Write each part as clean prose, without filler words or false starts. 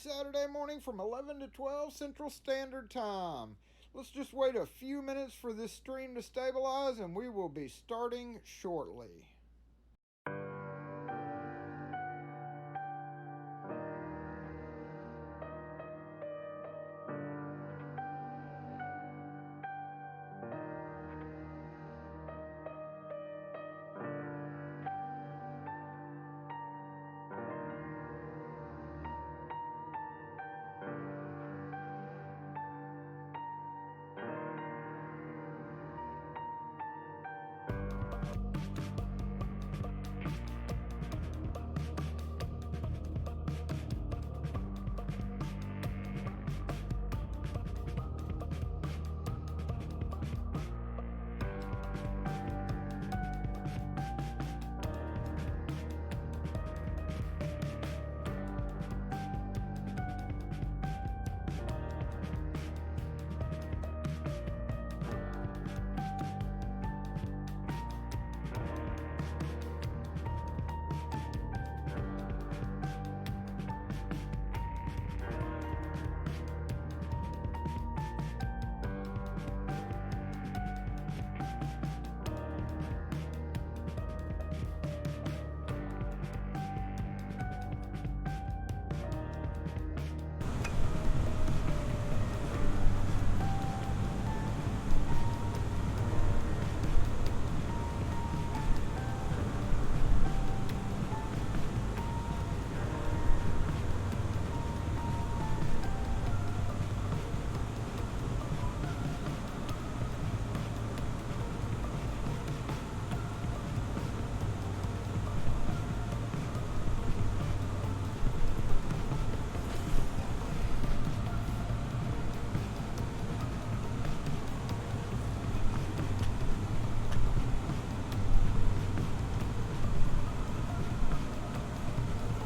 Saturday morning from 11 to 12 Central Standard Time. Let's just wait a few minutes for this stream to stabilize and we will be starting shortly.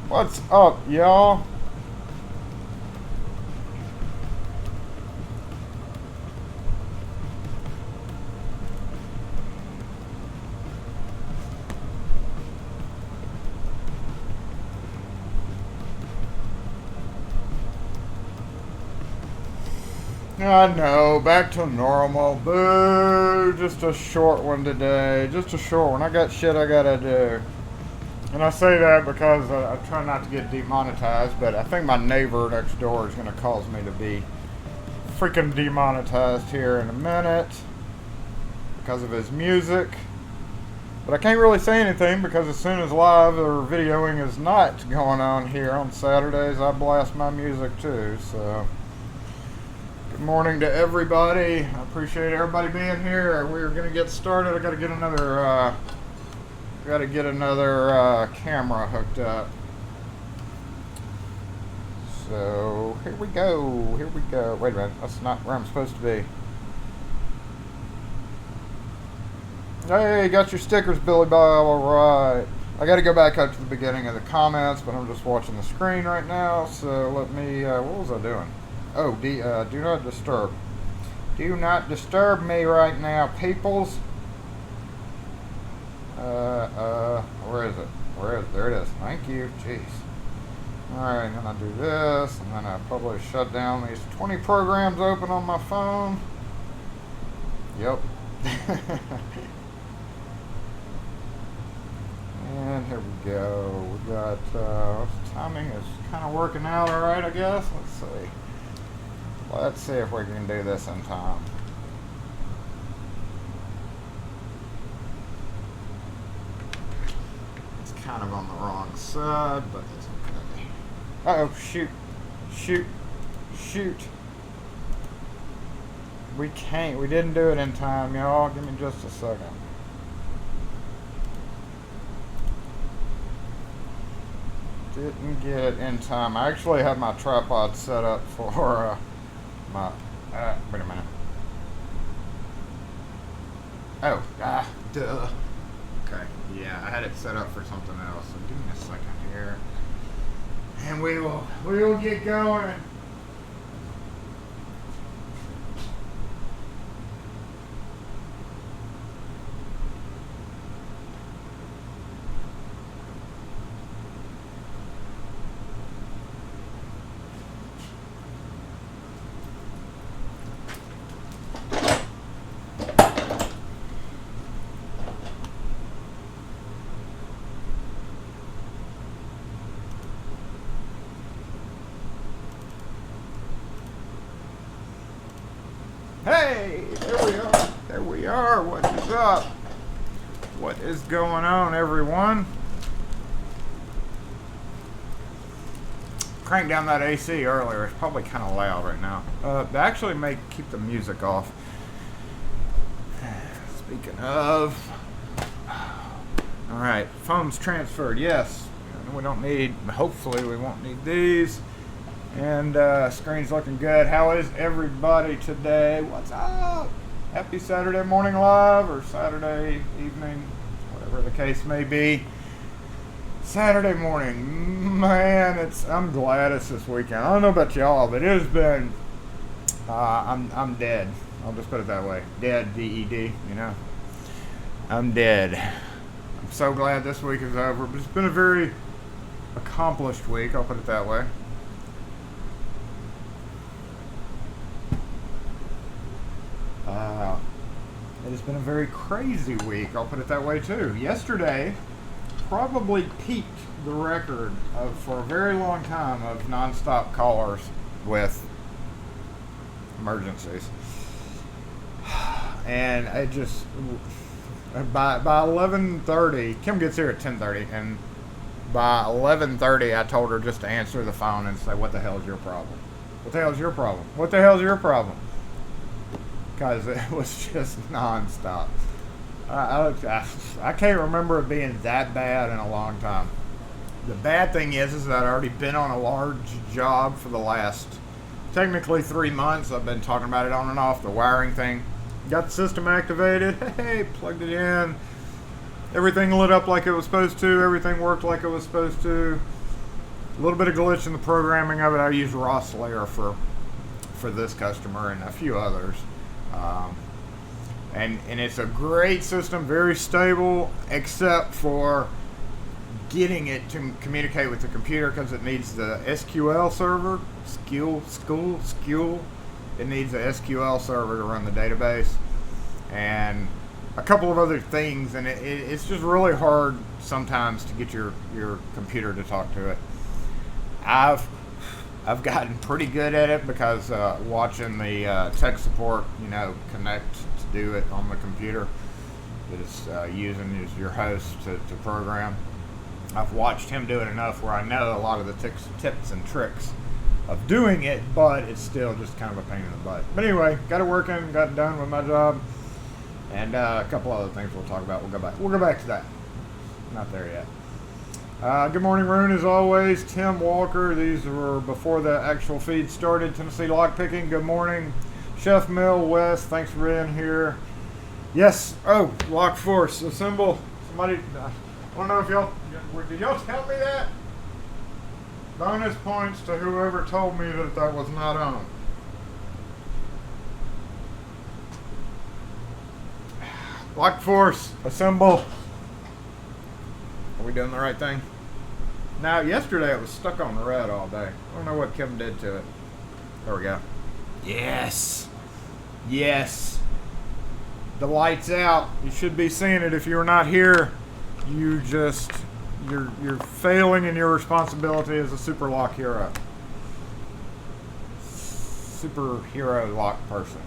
What's up, y'all? I know, back to normal. Boo! Just a short one today. Just a short one. I got shit I gotta do. And I say that because I try not to get demonetized, but I think my neighbor next door is going to cause me to be freaking demonetized here in a minute because of his music. But I can't really say anything because as soon as live or videoing is not going on here on Saturdays, I blast my music too. So, good morning to everybody. I appreciate everybody being here. We're going to get started. I got to get another camera hooked up. So here we go. Wait a minute, that's not where I'm supposed to be. Hey, got your stickers, Billy Bob. Alright. I gotta go back up to the beginning of the comments, but I'm just watching the screen right now. So let me, what was I doing? Oh, do not disturb. Do not disturb me right now, peoples. Where is it? There it is. Thank you. Jeez. Alright, and then I do this, and then I probably shut down these 20 programs open on my phone. Yep. And here we go. We got, timing is kind of working out alright, I guess. Let's see if we can do this in time. Kind of on the wrong side, but it's okay. Uh-oh, shoot. We didn't do it in time, y'all. Give me just a second. Didn't get it in time. I actually have my tripod set up for wait a minute. Oh, duh. Okay, yeah, I had it set up for something else, so give me a second here. And we will get going. Hey, there we are. There we are. What is up? What is going on, everyone? Cranked down that AC earlier. It's probably kind of loud right now. They actually may keep the music off. Speaking of, all right, phone's transferred. Yes, we don't need. Hopefully, we won't need these. And screen's looking good. How is everybody today? What's up? Happy Saturday morning live or Saturday evening, whatever the case may be. Saturday morning, man. I'm glad it's this weekend. I don't know about y'all, but it has been. I'm dead. I'll just put it that way. Dead, D-E-D. You know, I'm dead. I'm so glad this week is over. But it's been a very accomplished week. I'll put it that way. It has been a very crazy week. I'll put it that way too. Yesterday probably peaked the record for a very long time of nonstop callers with emergencies, and I just by 11:30, Kim gets here at 10:30, and by 11:30 I told her just to answer the phone and say, "What the hell is your problem? What the hell is your problem? What the hell is your problem?" Because it was just nonstop. I can't remember it being that bad in a long time. The bad thing is that I've already been on a large job for the last, technically 3 months. I've been talking about it on and off, the wiring thing. Got the system activated. Hey, plugged it in. Everything lit up like it was supposed to. Everything worked like it was supposed to. A little bit of glitch in the programming of it. I used Ross Layer for this customer and a few others. And it's a great system, very stable, except for getting it to communicate with the computer because it needs the SQL server, SQL. It needs a SQL server to run the database, and a couple of other things, and it's just really hard sometimes to get your computer to talk to it. I've gotten pretty good at it because watching the tech support, connect to do it on the computer that it's using as your host to program. I've watched him do it enough where I know a lot of the tips and tricks of doing it, but it's still just kind of a pain in the butt. But anyway, got it working, got done with my job, and a couple other things we'll talk about. We'll go back to that. Not there yet. Good morning, Rune, as always. Tim Walker. These were before the actual feed started. Tennessee Lockpicking. Good morning. Chef Mill West. Thanks for being here. Yes. Oh, Lock Force. Assemble. Somebody. I don't know if y'all. Did y'all tell me that? Bonus points to whoever told me that was not on. Lock Force. Assemble. Are we doing the right thing? Now, yesterday it was stuck on red all day. I don't know what Kim did to it. There we go. Yes. Yes. The light's out. You should be seeing it. If you're not here, you're failing in your responsibility as a super lock hero. Superhero lock person.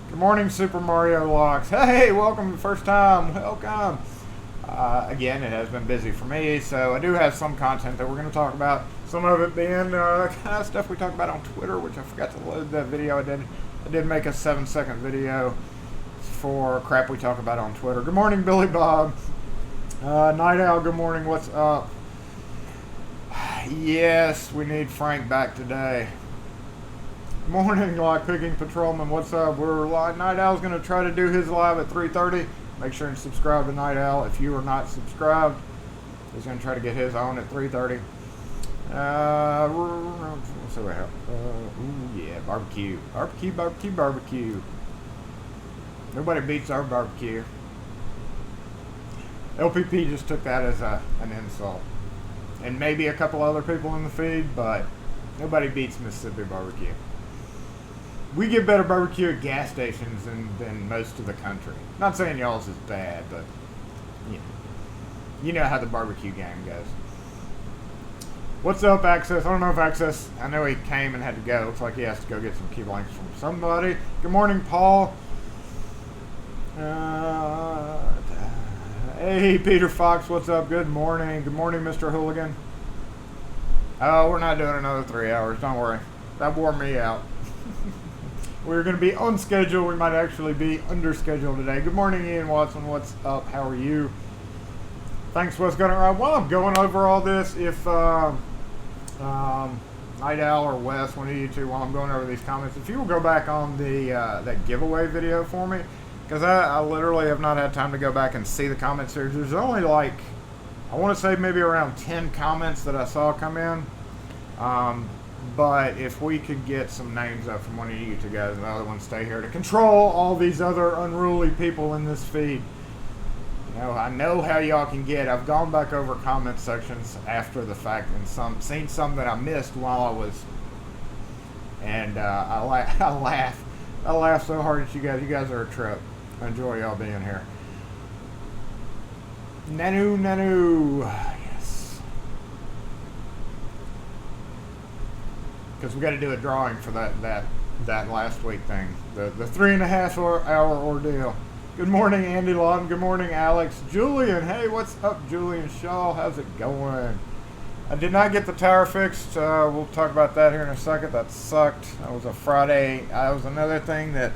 Good morning, Super Mario Locks. Hey, welcome the first time. Welcome. Again, it has been busy for me, so I do have some content that we're going to talk about. Some of it being kind of stuff we talked about on Twitter, which I forgot to load that video. I did make a 7-second video for crap we talk about on Twitter. Good morning, Billy Bob. Night Owl, good morning. What's up? Yes, we need Frank back today. Morning, Lockpicking Patrolman. What's up? Night Owl's going to try to do his live at 3:30. Make sure and subscribe to Night Owl. If you are not subscribed, he's going to try to get his on at 3:30. Let's see what happens. Ooh, yeah, barbecue. Barbecue. Nobody beats our barbecue. LPP just took that as an insult. And maybe a couple other people in the feed, but nobody beats Mississippi barbecue. We get better barbecue at gas stations than most of the country. Not saying y'all's is bad, but you know how the barbecue game goes. What's up, Access? I don't know if Access, I know he came and had to go. Looks like he has to go get some key blanks from somebody. Good morning, Paul. Hey, Peter Fox, what's up? Good morning. Good morning, Mr. Hooligan. Oh, we're not doing another 3 hours. Don't worry. That wore me out. We're going to be on schedule. We might actually be under schedule today. Good morning, Ian Watson. What's up? How are you? Thanks. What's going on? While I'm going over all this, if Night Owl or Wes, one of you two, while I'm going over these comments, if you will go back on the that giveaway video for me, because I literally have not had time to go back and see the comment series. There's only like, I want to say maybe around 10 comments that I saw come in. But if we could get some names up from one of you two guys, and the other one stay here to control all these other unruly people in this feed. You know, I know how y'all can get. I've gone back over comment sections after the fact and seen some that I missed while I was. And I laugh so hard at you guys. You guys are a trip. I enjoy y'all being here. Nanu. Yes. Because we got to do a drawing for that last week thing. The 3.5 hour ordeal. Good morning, Andy Lawton. Good morning, Alex. Julian. Hey, what's up, Julian Shaw? How's it going? I did not get the tower fixed. We'll talk about that here in a second. That sucked. That was a Friday. That was another thing that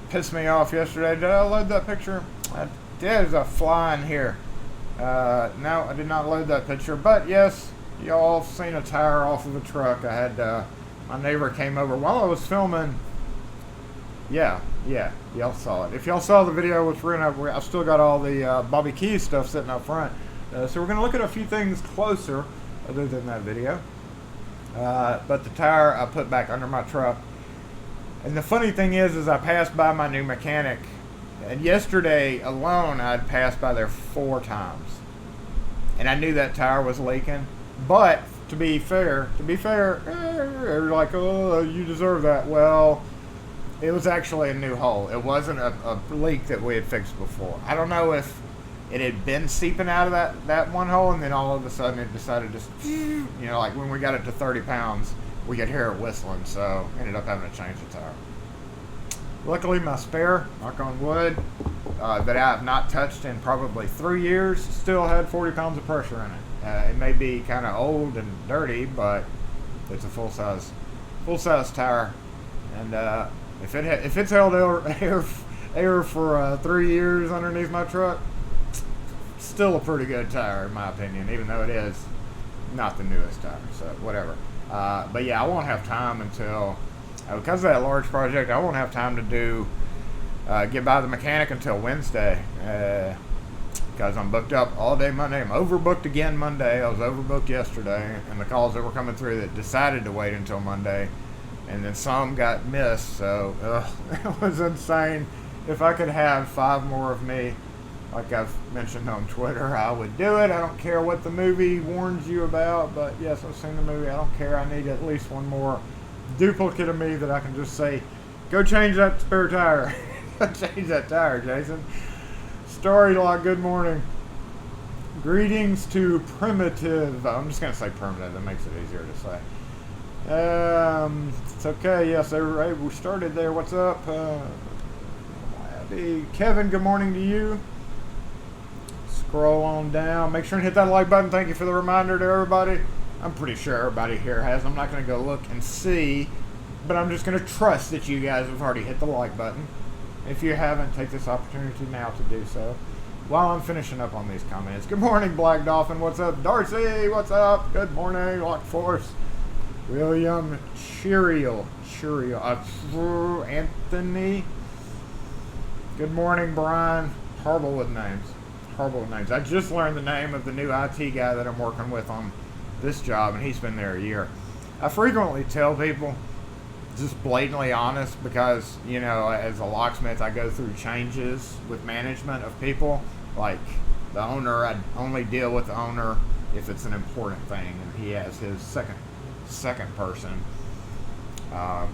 pissed me off yesterday. Did I load that picture? I did. There's a fly in here. No, I did not load that picture. But yes, y'all seen a tire off of a truck. I had my neighbor came over while I was filming. Yeah, y'all saw it. If y'all saw the video, which I've still got all the Bobby Keys stuff sitting up front. So we're going to look at a few things closer other than that video. But the tire I put back under my truck. And the funny thing is I passed by my new mechanic. And yesterday alone, I'd passed by there 4 times. And I knew that tire was leaking. But to be fair, they're like, oh, you deserve that. Well, it was actually a new hole. It wasn't a leak that we had fixed before. I don't know if it had been seeping out of that one hole, and then all of a sudden it decided to, like when we got it to 30 pounds, we could hear it whistling, so ended up having to change the tire. Luckily, my spare, knock on wood, that I have not touched in probably 3 years, still had 40 pounds of pressure in it. It may be kind of old and dirty, but it's a full-size tire, and if it's held air for 3 years underneath my truck, still a pretty good tire in my opinion, even though it is not the newest tire. So whatever. But yeah, I won't have time until because of that large project. I won't have time to get by the mechanic until Wednesday because I'm booked up all day Monday. I'm overbooked again Monday. I was overbooked yesterday, and the calls that were coming through that decided to wait until Monday. And then some got missed, so it was insane. If I could have 5 more of me, like I've mentioned on Twitter, I would do it. I don't care what the movie warns you about, but yes, I've seen the movie. I don't care. I need at least one more duplicate of me that I can just say, go change that spare tire. Go change that tire, Jason. Story Log, good morning. Greetings to Primitive. I'm just going to say Primitive. That makes it easier to say. It's okay. Yes, we started there. What's up? Kevin, good morning to you. Scroll on down. Make sure and hit that like button. Thank you for the reminder to everybody. I'm pretty sure everybody here has. I'm not going to go look and see, but I'm just going to trust that you guys have already hit the like button. If you haven't, take this opportunity now to do so. While I'm finishing up on these comments. Good morning, Black Dolphin. What's up? Darcy, what's up? Good morning, Lock Force. William Cheerial. Anthony. Good morning, Brian. Horrible with names. I just learned the name of the new IT guy that I'm working with on this job, and he's been there a year. I frequently tell people, just blatantly honest, because, as a locksmith, I go through changes with management of people. Like the owner, I only deal with the owner if it's an important thing, and he has his second person,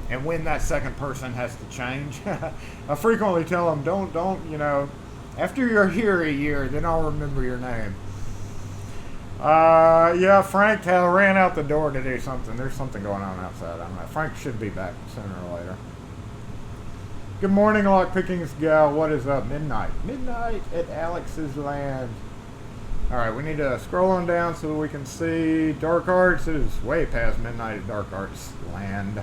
and when that second person has to change, I frequently tell them, don't after you're here a year, then I'll remember your name. Yeah, Frank ran out the door to do something. There's something going on outside. I don't know. Frank should be back sooner or later. Good morning, Lockpickings gal. What is up? Midnight. Midnight at Alex's land. Alright, we need to scroll on down so that we can see Dark Arts. It is way past midnight at Dark Arts land.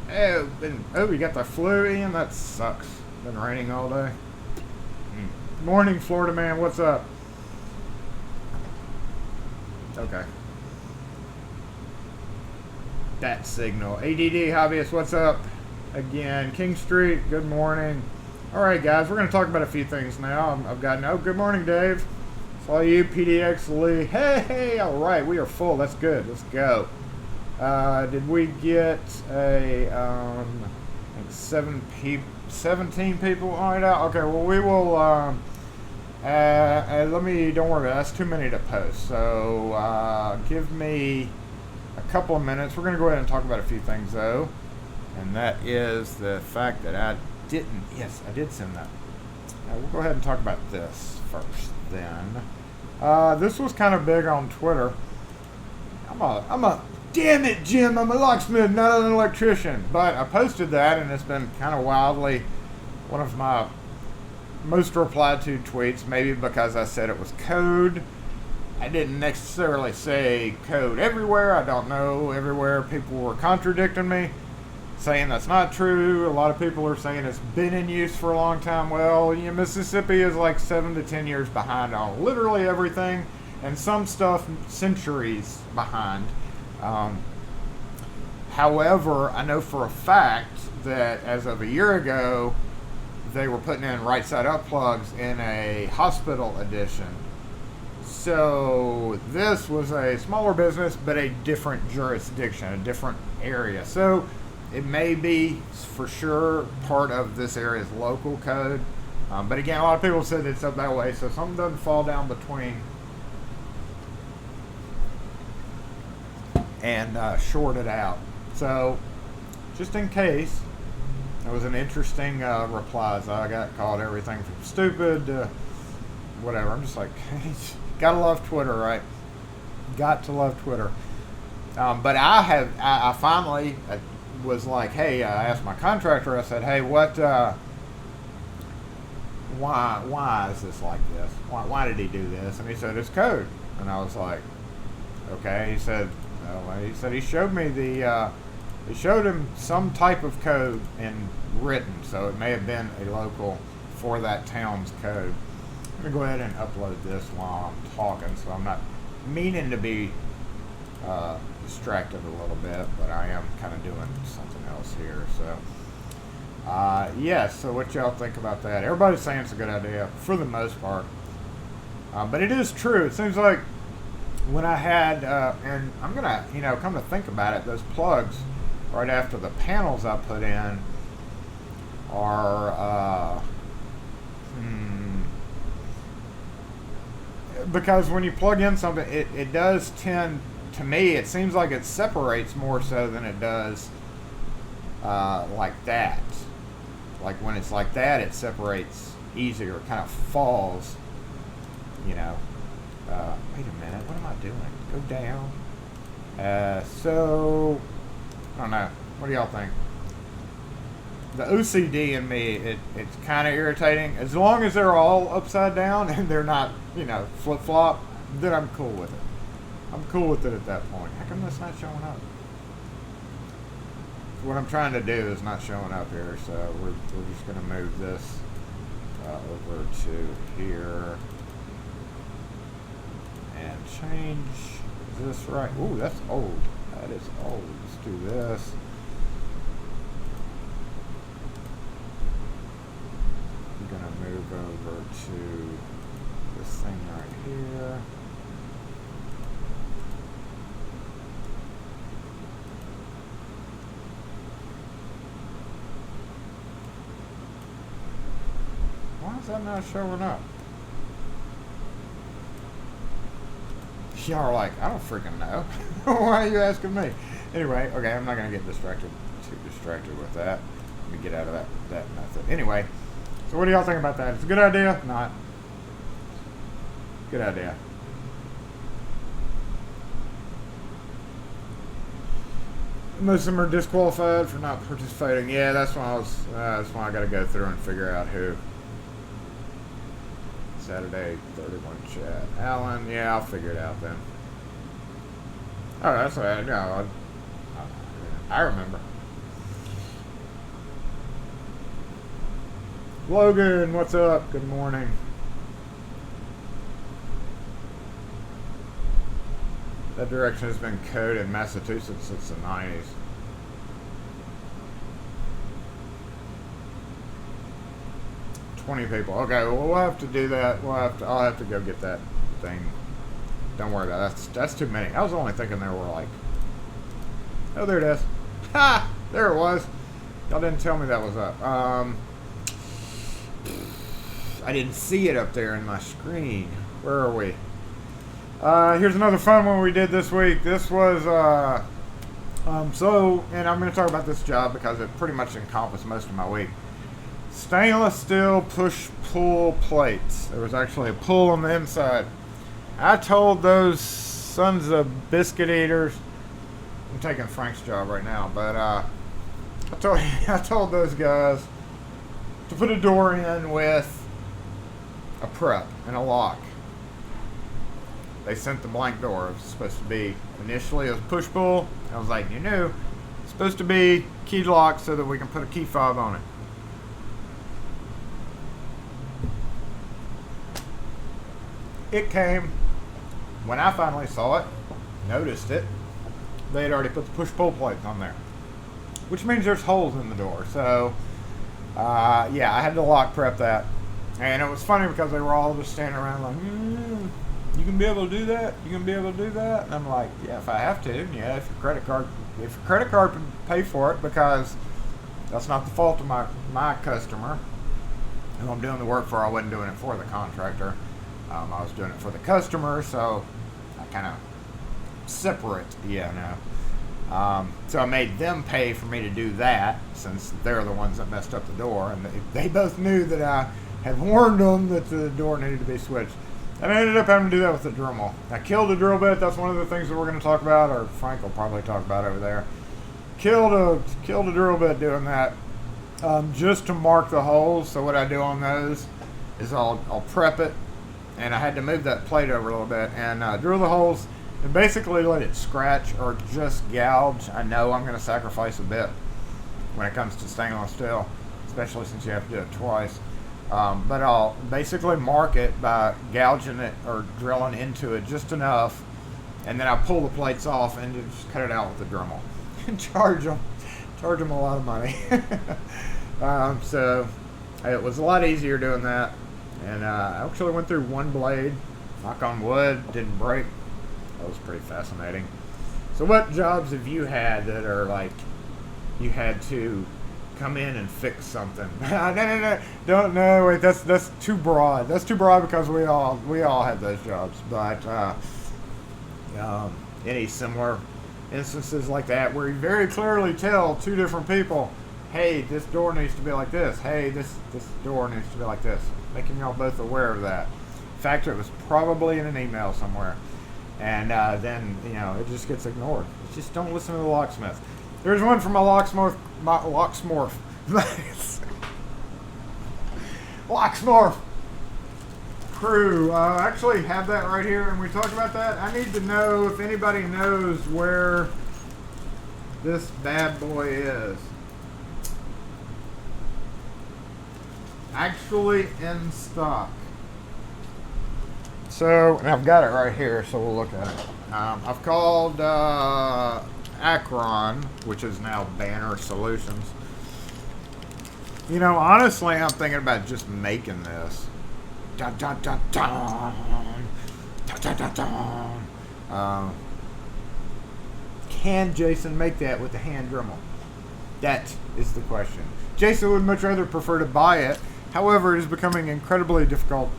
Oh, you got the flu, Ian? That sucks. Been raining all day. Morning, Florida man. What's up? Okay. That signal. ADD hobbyist, what's up? Again, King Street, good morning. Alright guys, we're going to talk about a few things now. I've got, oh, good morning Dave. Saw you, PDX Lee. Hey, alright, we are full. That's good. Let's go. Did we get a, I think 17 people on it out? Okay, well we will, don't worry about it. That's too many to post. So, give me a couple of minutes. We're going to go ahead and talk about a few things though. And that is the fact that I did send that. We'll go ahead and talk about this first then. This was kind of big on Twitter. Damn it, Jim, I'm a locksmith, not an electrician. But I posted that and it's been kind of wildly one of my most replied to tweets, maybe because I said it was code. I didn't necessarily say code everywhere. I don't know. Everywhere people were contradicting me, saying that's not true. A lot of people are saying it's been in use for a long time. Well, Mississippi is like 7 to 10 years behind on literally everything, and some stuff centuries behind. However, I know for a fact that as of a year ago, they were putting in right side up plugs in a hospital edition. So this was a smaller business, but a different jurisdiction, a different area. So it may be for sure part of this area's local code. But again, a lot of people said it's up that way, so something doesn't fall down between and short it out. So just in case, it was an interesting replies. I got called everything from stupid to whatever. I'm just like, gotta love Twitter, right? Got to love Twitter. But I finally was like, hey, I asked my contractor, I said, hey, why is this like this? Why did he do this? And he said, it's code. And I was like, okay. He said, he showed me he showed him some type of code in written, so it may have been a local for that town's code. I'm going to go ahead and upload this while I'm talking, so I'm not meaning to be distracted a little bit, but I am kind of doing something else here. So, yes, so what y'all think about that? Everybody's saying it's a good idea, for the most part. But it is true. It seems like when I had, and I'm going to, come to think about it, those plugs right after the panels I put in are, because when you plug in something, it does tend, to me, it seems like it separates more so than it does like that. Like when it's like that, it separates easier, it kind of falls, wait a minute, what am I doing? Go down. So, I don't know. What do y'all think? The OCD in me, it's kind of irritating. As long as they're all upside down and they're not, flip-flop, then I'm cool with it. I'm cool with it at that point. How come that's not showing up? What I'm trying to do is not showing up here, so we're just going to move this over to here and change this right. Ooh, that's old. That is old. Let's do this. I'm going to move over to this thing right here. Why is that not showing up? Y'all are like, I don't freaking know. Why are you asking me? Anyway, okay, I'm not going to get too distracted with that. Let me get out of that method. Anyway, so what do y'all think about that? It's a good idea? Not. Good idea. Most of them are disqualified for not participating. Yeah, that's why I got to go through and figure out who. Saturday 31 chat. Alan, yeah, I'll figure it out then. Oh, that's right. No, I remember. Logan, what's up? Good morning. That direction has been code in Massachusetts since the 90s. People. Okay, well, we'll have to do that. I'll have to go get that thing. Don't worry about it. That's too many. I was only thinking there were like... Oh, there it is. Ha! There it was. Y'all didn't tell me that was up. I didn't see it up there in my screen. Where are we? Here's another fun one we did this week. This was, and I'm going to talk about this job because it pretty much encompassed most of my week. Stainless steel push-pull plates. There was actually a pull on the inside. I told those sons of biscuit eaters, I'm taking Frank's job right now, but I told those guys to put a door in with a prep and a lock. They sent the blank door. It was supposed to be, initially it was push-pull. I was like, it's supposed to be key lock so that we can put a key fob on it. It came, when I finally saw it, noticed it, they had already put the push-pull plate on there, which means there's holes in the door. So, yeah, I had to lock prep that. And it was funny because they were all just standing around like, you can be able to do that? You can be able to do that? And I'm like, yeah, if I have to, yeah, if your credit card can pay for it, because that's not the fault of my customer who I'm doing the work for. I wasn't doing it for the contractor. I was doing it for the customer, so I kind of separate, so I made them pay for me to do that, since they're the ones that messed up the door, and they both knew that I had warned them that the door needed to be switched. And I ended up having to do that with the Dremel. I killed a drill bit. That's one of the things that we're going to talk about, or Frank will probably talk about over there. Killed a drill bit doing that, just to mark the holes. So what I do on those is I'll prep it, and I had to move that plate over a little bit and drill the holes and basically let it scratch or just gouge. I know I'm going to sacrifice a bit when it comes to stainless steel, especially since you have to do it twice. But I'll basically mark it by gouging it or drilling into it just enough, and then I pull the plates off and just cut it out with the Dremel and charge them a lot of money. So it was a lot easier doing that, and I actually went through one blade, knock on wood, didn't break. That was pretty fascinating. So what jobs have you had that are like you had to come in and fix something? No, wait, that's too broad. That's too broad because we all had those jobs. But any similar instances like that where you very clearly tell two different people, hey, this door needs to be like this. Hey, this door needs to be like this. Making y'all both aware of that. In fact, it was probably in an email somewhere. And then, it just gets ignored. Just don't listen to the locksmith. There's one from my locksmith crew. I actually have that right here, and we talked about that. I need to know if anybody knows where this bad boy is. Actually in stock. So, and I've got it right here, so we'll look at it. I've called Akron, which is now Banner Solutions. Honestly, I'm thinking about just making this. Dun, dun, dun, dun. Dun, dun, dun, dun. Can Jason make that with the hand Dremel? That is the question. Jason would much rather prefer to buy it. However, it is becoming incredibly difficult.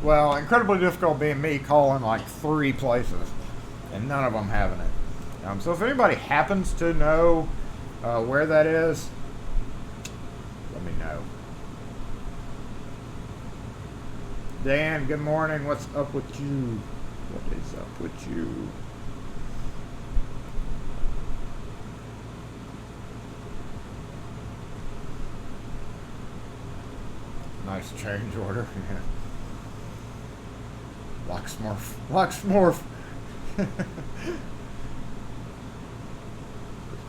Well, incredibly difficult being me calling like 3 places, and none of them having it. So if anybody happens to know where that is, let me know. Dan, good morning. What's up with you? What is up with you? nice change order. Locksmith.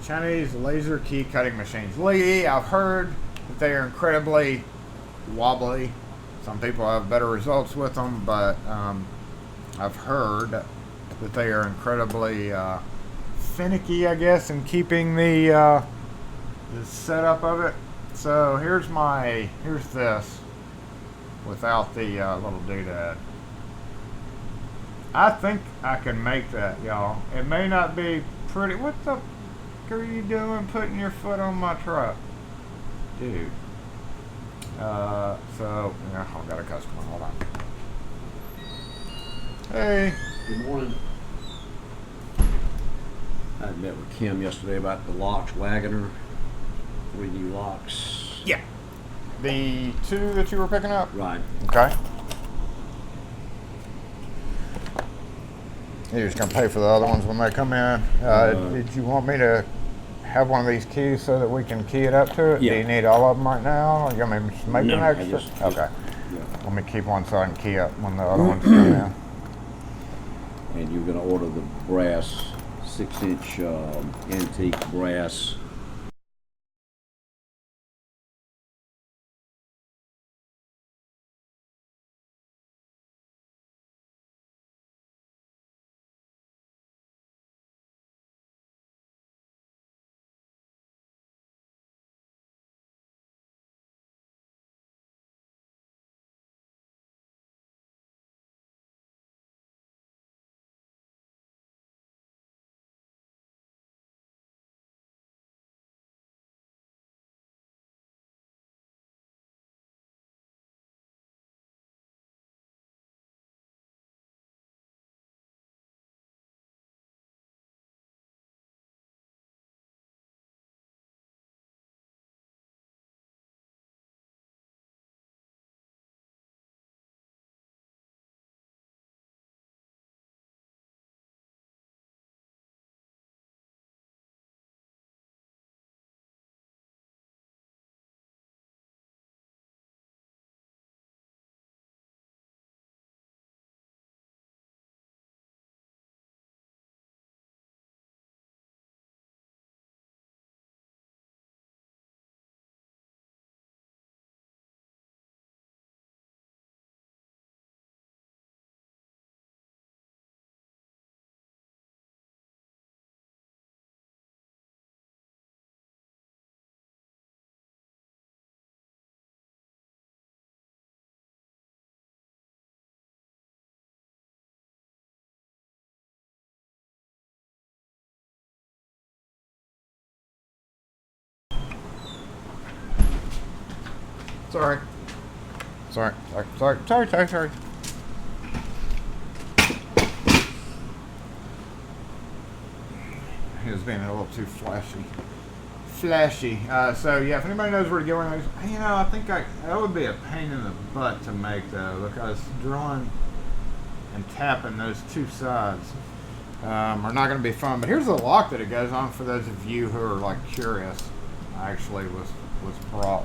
Chinese laser key cutting machines. Lee, I've heard that they are incredibly wobbly. Some people have better results with them, but I've heard that they are incredibly finicky, I guess, in keeping the setup of it. So here's this without the little doodad. I think I can make that, y'all. It may not be pretty. What the fuck are you doing putting your foot on my truck? Dude. So, yeah, I've got a customer. Hold on. Hey. Good morning. I met with Kim yesterday about the locks, Wagoner, 3 new locks. Yeah. The 2 that you were picking up? Right. Okay. You're just going to pay for the other ones when they come in. Did you want me to have one of these keys so that we can key it up to it? Yeah. Do you need all of them right now? Or you want me to make No, an extra? Okay. Yeah. Let me keep one so I can key up when the other ones come in. And you're going to order the brass, 6-inch antique brass. Sorry. Sorry. He was being a little too flashy. So yeah, if anybody knows where to get one of those, you know, I think that would be a pain in the butt to make though, because drawing and tapping those two sides are not going to be fun. But here's the lock that it goes on for those of you who are like curious. I actually was brought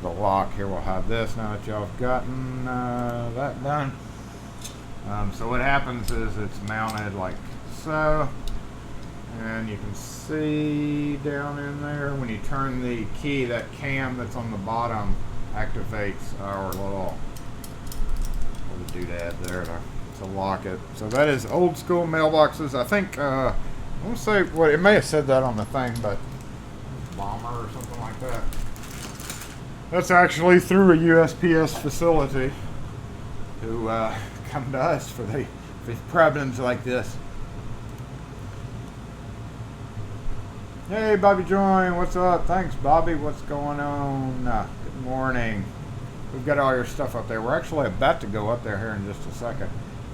the lock. Here we'll have this now that y'all have gotten that done. So what happens is it's mounted like so. And you can see down in there when you turn the key, that cam that's on the bottom activates our little doodad there to lock it. So that is old school mailboxes. I think I want to say what it may have said that on the thing, but bomber or something like that. That's actually through a USPS facility who come to us for the problems like this. Hey, Bobby Join, what's up? Thanks, Bobby. What's going on? Good morning. We've got all your stuff up there. We're actually about to go up there here in just a second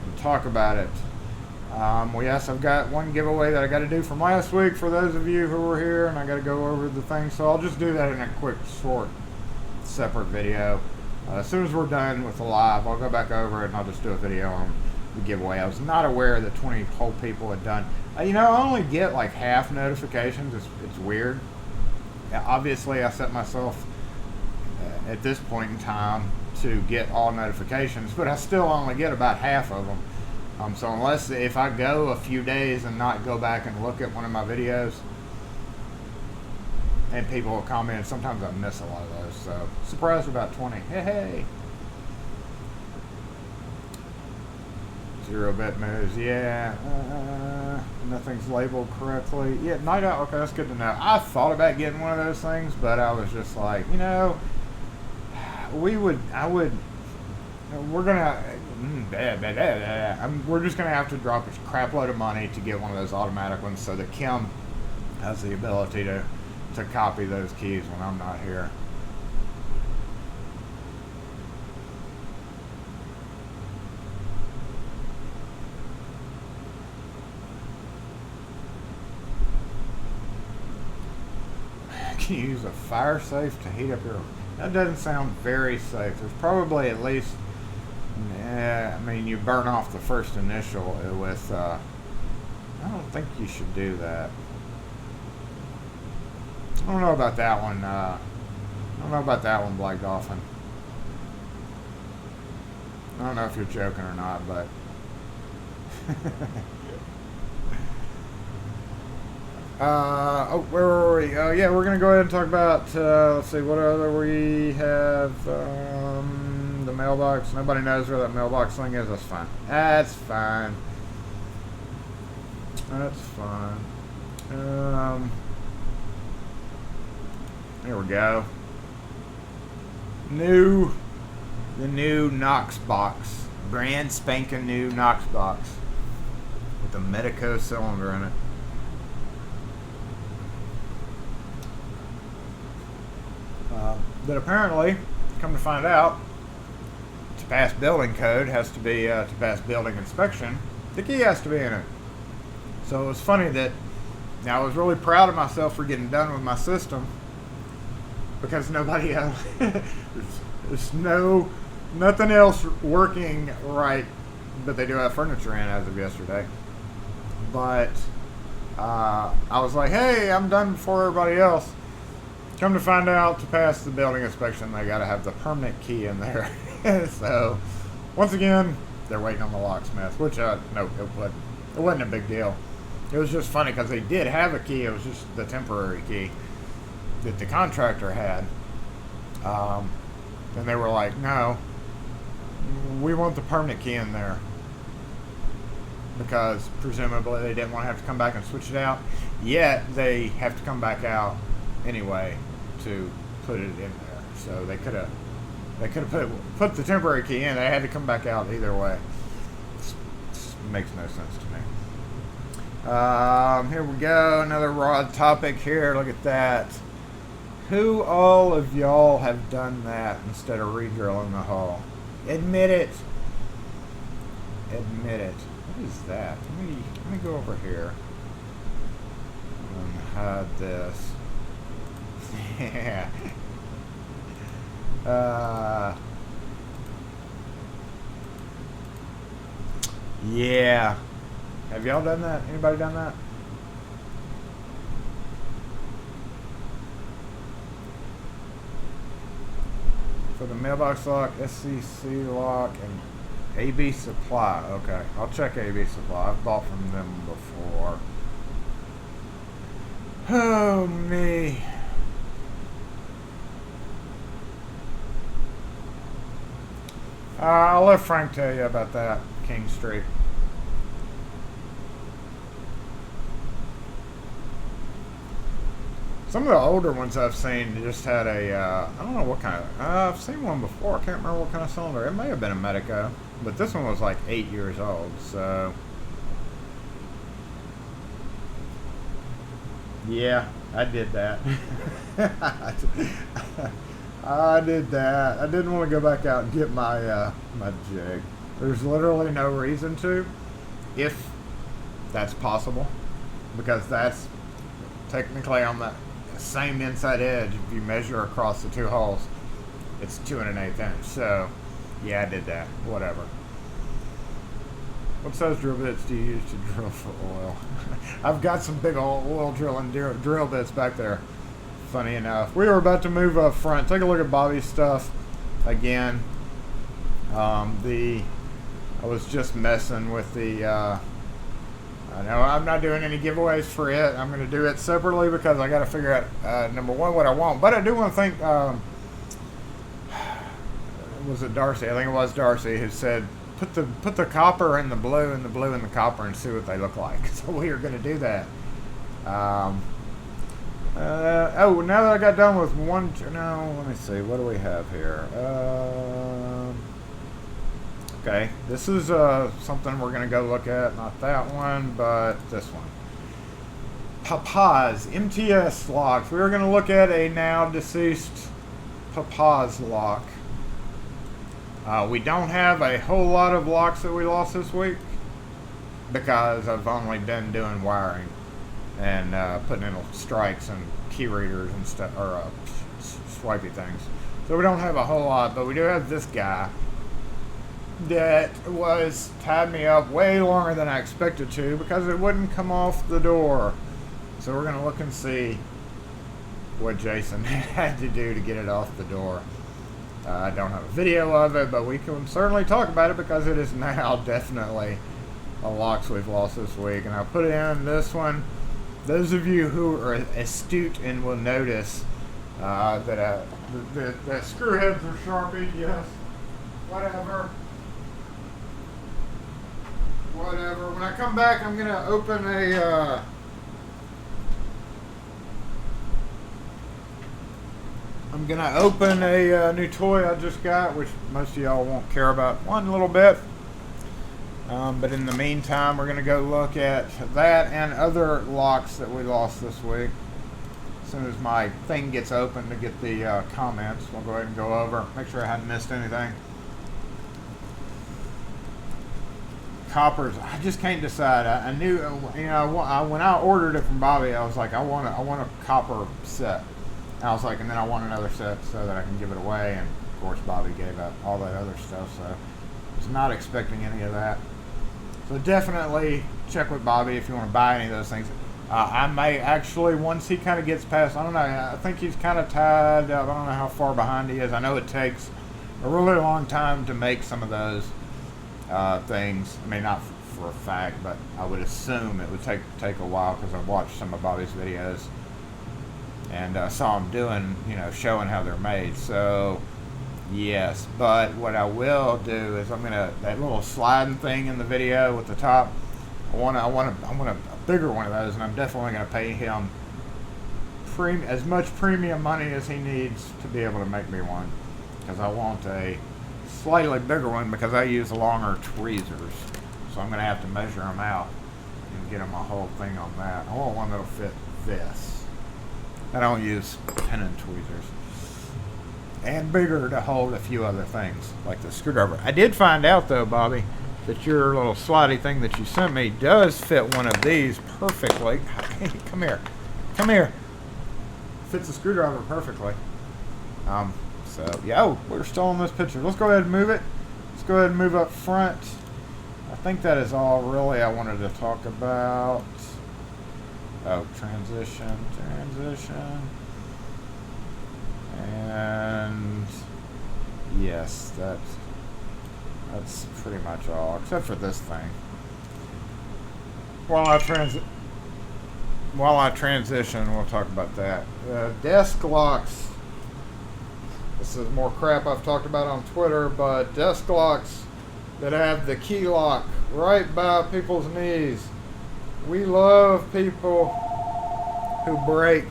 and talk about it. Well, yes, I've got one giveaway that I got to do from last week for those of you who were here, and I got to go over the thing. So I'll just do that in a quick, short, separate video. As soon as we're done with the live, I'll go back over it and I'll just do a video on the giveaway. I was not aware that 20 whole people had done. You know, I only get like half notifications. It's weird. Yeah, obviously, I set myself at this point in time to get all notifications, but I still only get about half of them. So unless if I go a few days and not go back and look at one of my videos, and people will comment, sometimes I miss a lot of those. So surprised about 20. Hey. 0-bit moves, yeah. Nothing's labeled correctly. Yeah, night out. Okay, that's good to know. I thought about getting one of those things, but I was just like, you know, we're just gonna have to drop a crap load of money to get one of those automatic ones, so that Kim has the ability to copy those keys when I'm not here. Can you use a fire safe to heat up your... That doesn't sound very safe. There's probably at least... I mean, you burn off the first initial with... I don't think you should do that. I don't know about that one. I don't know about that one, Black Dolphin. I don't know if you're joking or not, but... where were we? Yeah, we're going to go ahead and talk about, let's see, what other we have, the mailbox. Nobody knows where that mailbox thing is. That's fine. That's fine. That's fine. There we go. The new Knox box. Brand spanking new Knox box. With the Medico cylinder in it. That apparently, come to find out, to pass building code has to be, to pass building inspection, the key has to be in it. So it was funny that, now I was really proud of myself for getting done with my system, because nobody else, there's nothing else working right, but they do have furniture in as of yesterday. But I was like, hey, I'm done before everybody else. Come to find out, to pass the building inspection, they got to have the permanent key in there. So, once again, they're waiting on the locksmith, which, no, it wasn't a big deal. It was just funny because they did have a key. It was just the temporary key that the contractor had. And they were like, no, we want the permanent key in there. Because presumably they didn't want to have to come back and switch it out. Yet, they have to come back out anyway to put it in there. So they could have put the temporary key in. They had to come back out either way. This makes no sense to me. Here we go, another raw topic here. Look at that. Who all of y'all have done that instead of re-drilling the hole? Admit it. Admit it. What is that? Let me go over here and hide this. Yeah. Yeah. Have y'all done that? Anybody done that? For the mailbox lock, SCC lock, and AB Supply. Okay, I'll check AB Supply. I've bought from them before. Oh, me. I'll let Frank tell you about that, King Street. Some of the older ones I've seen just had a, I don't know what kind of, I've seen one before. I can't remember what kind of cylinder. It may have been a Medico, but this one was like 8 years old, so. Yeah, I did that. I did that. I didn't want to go back out and get my my jig. There's literally no reason to, if that's possible, because that's technically on the same inside edge. If you measure across the two holes, it's 2 1/8 inch. So, yeah, I did that. Whatever. What size drill bits do you use to drill for oil? I've got some big old oil drill bits back there. funny enough. We were about to move up front. Take a look at Bobby's stuff again. I was just messing with the, I know I'm not doing any giveaways for it. I'm going to do it separately because I got to figure out, number one, what I want. But I do want to thank, was it Darcy? I think it was Darcy who said, put the copper in the blue and the blue in the copper and see what they look like. So we are going to do that. Oh, now that I got done with one, no, let me see. What do we have here? Okay, this is something we're going to go look at. Not that one, but this one. Papa's MTS locks. We're going to look at a now deceased Papa's lock. We don't have a whole lot of locks that we lost this week because I've only been doing wiring and putting in strikes and key readers and stuff, or swipey things. So we don't have a whole lot, but we do have this guy that was tied me up way longer than I expected to because it wouldn't come off the door. So we're going to look and see what Jason had to do to get it off the door. I don't have a video of it, but we can certainly talk about it because it is now definitely a locks we've lost this week. And I put in this one. Those of you who are astute and will notice that the screw heads are sharpened, yes, whatever. When I come back, I'm going to open a... I'm going to open a new toy I just got, which most of y'all won't care about one little bit. But in the meantime, we're going to go look at that and other locks that we lost this week. As soon as my thing gets open to get the comments, we'll go ahead and go over, make sure I hadn't missed anything. Coppers, I just can't decide. I knew, you know, when I ordered it from Bobby, I was like, I want a copper set. And I was like, and then I want another set so that I can give it away. And of course, Bobby gave up all that other stuff, so I was not expecting any of that. So definitely check with Bobby if you want to buy any of those things. I may actually, once he kind of gets past, I don't know, I think he's kind of tied up. I don't know how far behind he is. I know it takes a really long time to make some of those things. I mean, not for a fact, but I would assume it would take a while because I watched some of Bobby's videos and saw him doing, you know, showing how they're made. So yes, but what I will do is I'm gonna, that little sliding thing in the video with the top, I want a bigger one of those, and I'm definitely gonna pay him as much premium money as he needs to be able to make me one, because I want a slightly bigger one because I use longer tweezers, so I'm gonna have to measure them out and get him a whole thing on that. I want one that'll fit this. I don't use pen and tweezers. And bigger to hold a few other things, like the screwdriver. I did find out, though, Bobby, that your little slidey thing that you sent me does fit one of these perfectly. Hey, come here. Come here. Fits the screwdriver perfectly. So, yeah, oh, we're still in this picture. Let's go ahead and move it. Let's go ahead and move up front. I think that is all really I wanted to talk about. Oh, transition. And yes, that's pretty much all, except for this thing. While I transition, we'll talk about that. Desk locks. This is more crap I've talked about on Twitter, but desk locks that have the key lock right by people's knees. We love people who break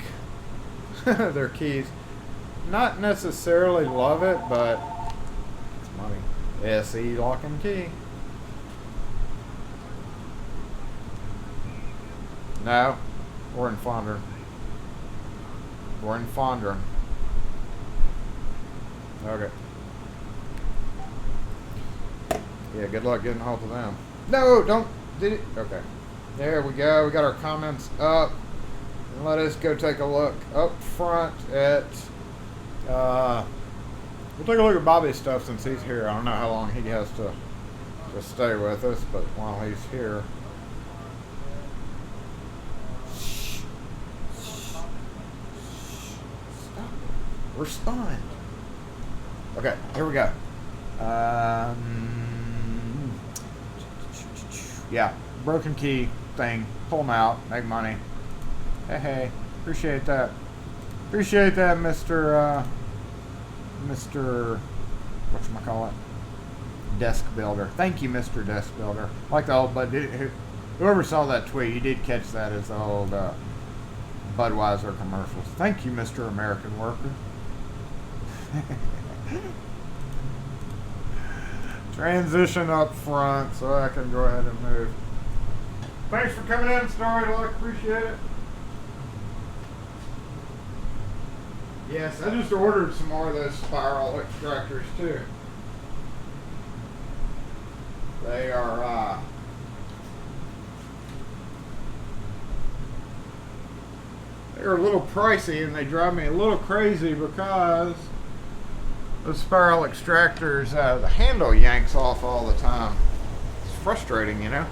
their keys. Not necessarily love it, but it's money. SE lock and key. No, we're in Fondren. Okay. Yeah, good luck getting a hold of them. No, don't. Did it? Okay. There we go. We got our comments up. And let us go take a look up front at... we'll take a look at Bobby's stuff since he's here. I don't know how long he has to stay with us, but while he's here... Respond. Okay, here we go. Yeah, broken key thing. Pull them out, make money. Hey, appreciate that. Appreciate that, Mr. Whatchamacallit? Desk Builder. Thank you, Mr. Desk Builder. Like the old whoever saw that tweet, you did catch that as the old Budweiser commercials. Thank you, Mr. American Worker. Transition up front so I can go ahead and move. Thanks for coming in, Starry Luck. Appreciate it. Yes, I just ordered some more of those spiral extractors too. They are they're a little pricey and they drive me a little crazy because those spiral extractors, the handle yanks off all the time. It's frustrating, you know.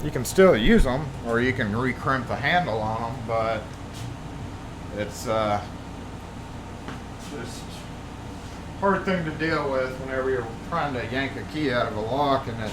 You can still use them, or you can recrimp the handle on them, but it's just a hard thing to deal with whenever you're trying to yank a key out of a lock and it.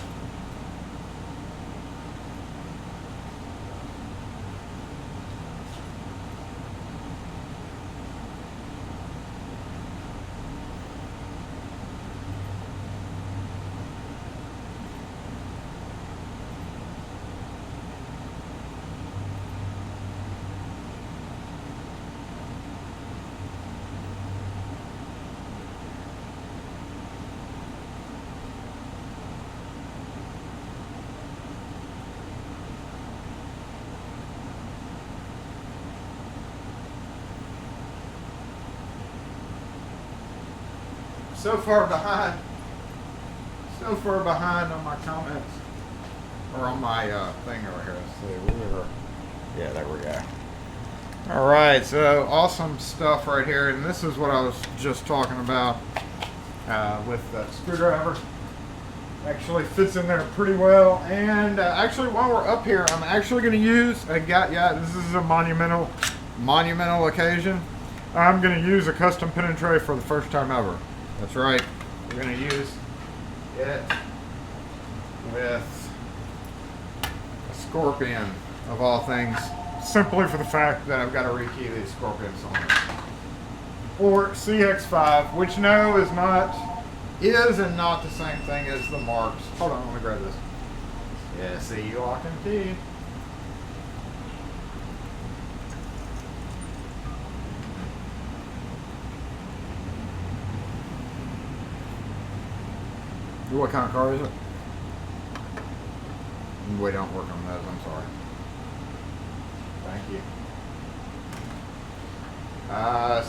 So far behind on my comments, or on my thing over here. Let's see, yeah, there we go. All right, so awesome stuff right here, and this is what I was just talking about with the screwdriver. Actually fits in there pretty well, and actually while we're up here, I'm actually going to use this is a monumental occasion. I'm going to use a custom pin and tray for the first time ever. That's right. We're going to use it with a Scorpion, of all things, simply for the fact that I've got to rekey these Scorpions on it. Or CX5, which no is and not the same thing as the marks. Hold on, let me grab this. Yeah, see, lock and key. What kind of car is it? We don't work on those, I'm sorry. Thank you.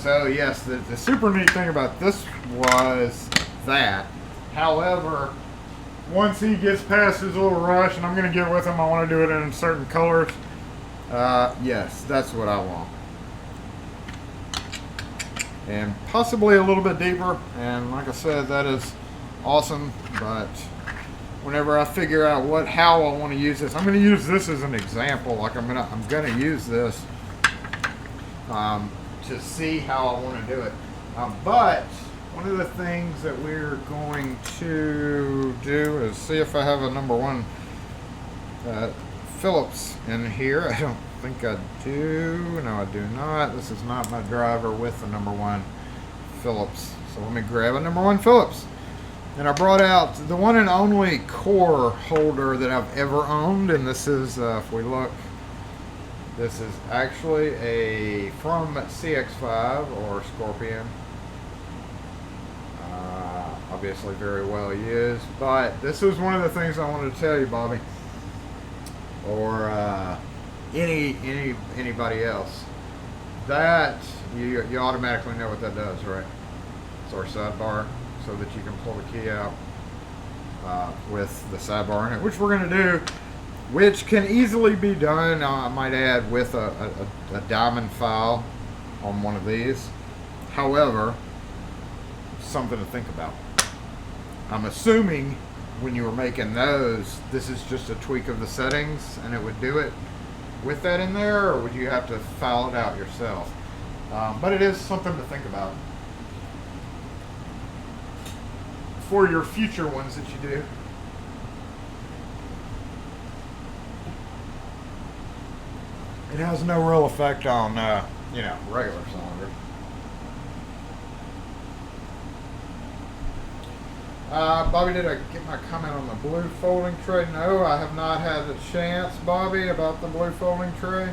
So yes, the super neat thing about this was that. However, once he gets past his little rush, and I'm going to get with him, I want to do it in certain colors. Yes, that's what I want. And possibly a little bit deeper, and like I said, that is awesome, but whenever I figure out how I want to use this, I'm going to use this as an example. Like I'm going to use this to see how I want to do it. But one of the things that we're going to do is see if I have a number 1 Phillips in here. I don't think I do. No, I do not. This is not my driver with the number 1 Phillips. So let me grab a number 1 Phillips. And I brought out the one and only core holder that I've ever owned, and this is, if we look, this is actually from CX5 or Scorpion. Obviously very well used, but this is one of the things I wanted to tell you, Bobby, or anybody else, that you automatically know what that does, right? It's our sidebar, so that you can pull the key out with the sidebar in it, which we're going to do, which can easily be done, I might add, with a diamond file on one of these. However, something to think about. I'm assuming when you were making those, this is just a tweak of the settings and it would do it with that in there, or would you have to file it out yourself? But it is something to think about for your future ones that you do. It has no real effect on, regular cylinders. Bobby, did I get my comment on the blue folding tray? No, I have not had a chance, Bobby, about the blue folding tray.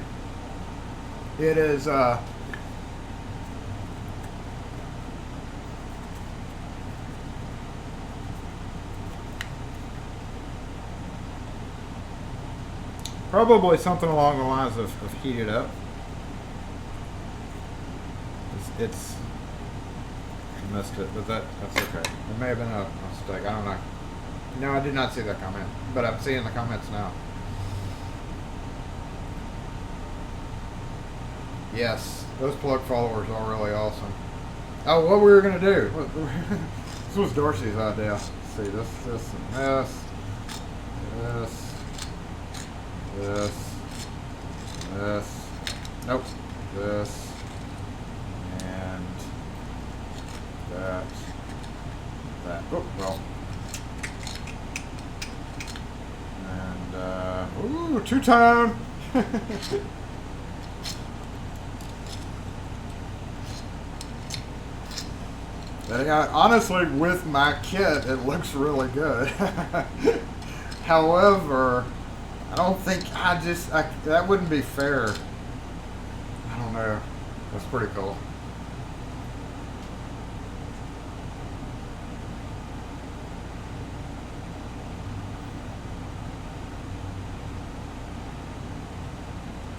It is, probably something along the lines of heated up. It's I missed it, but that's okay. It may have been a mistake. I don't know. No, I did not see that comment, but I'm seeing the comments now. Yes, those plug followers are really awesome. Oh, what we were gonna do? This was Dorsey's idea. Let's see, this, and this, this. Nope, this, and that. Oh, well. And, ooh, two-tone. Honestly, with my kit, it looks really good. However, I don't think that wouldn't be fair. I don't know. That's pretty cool.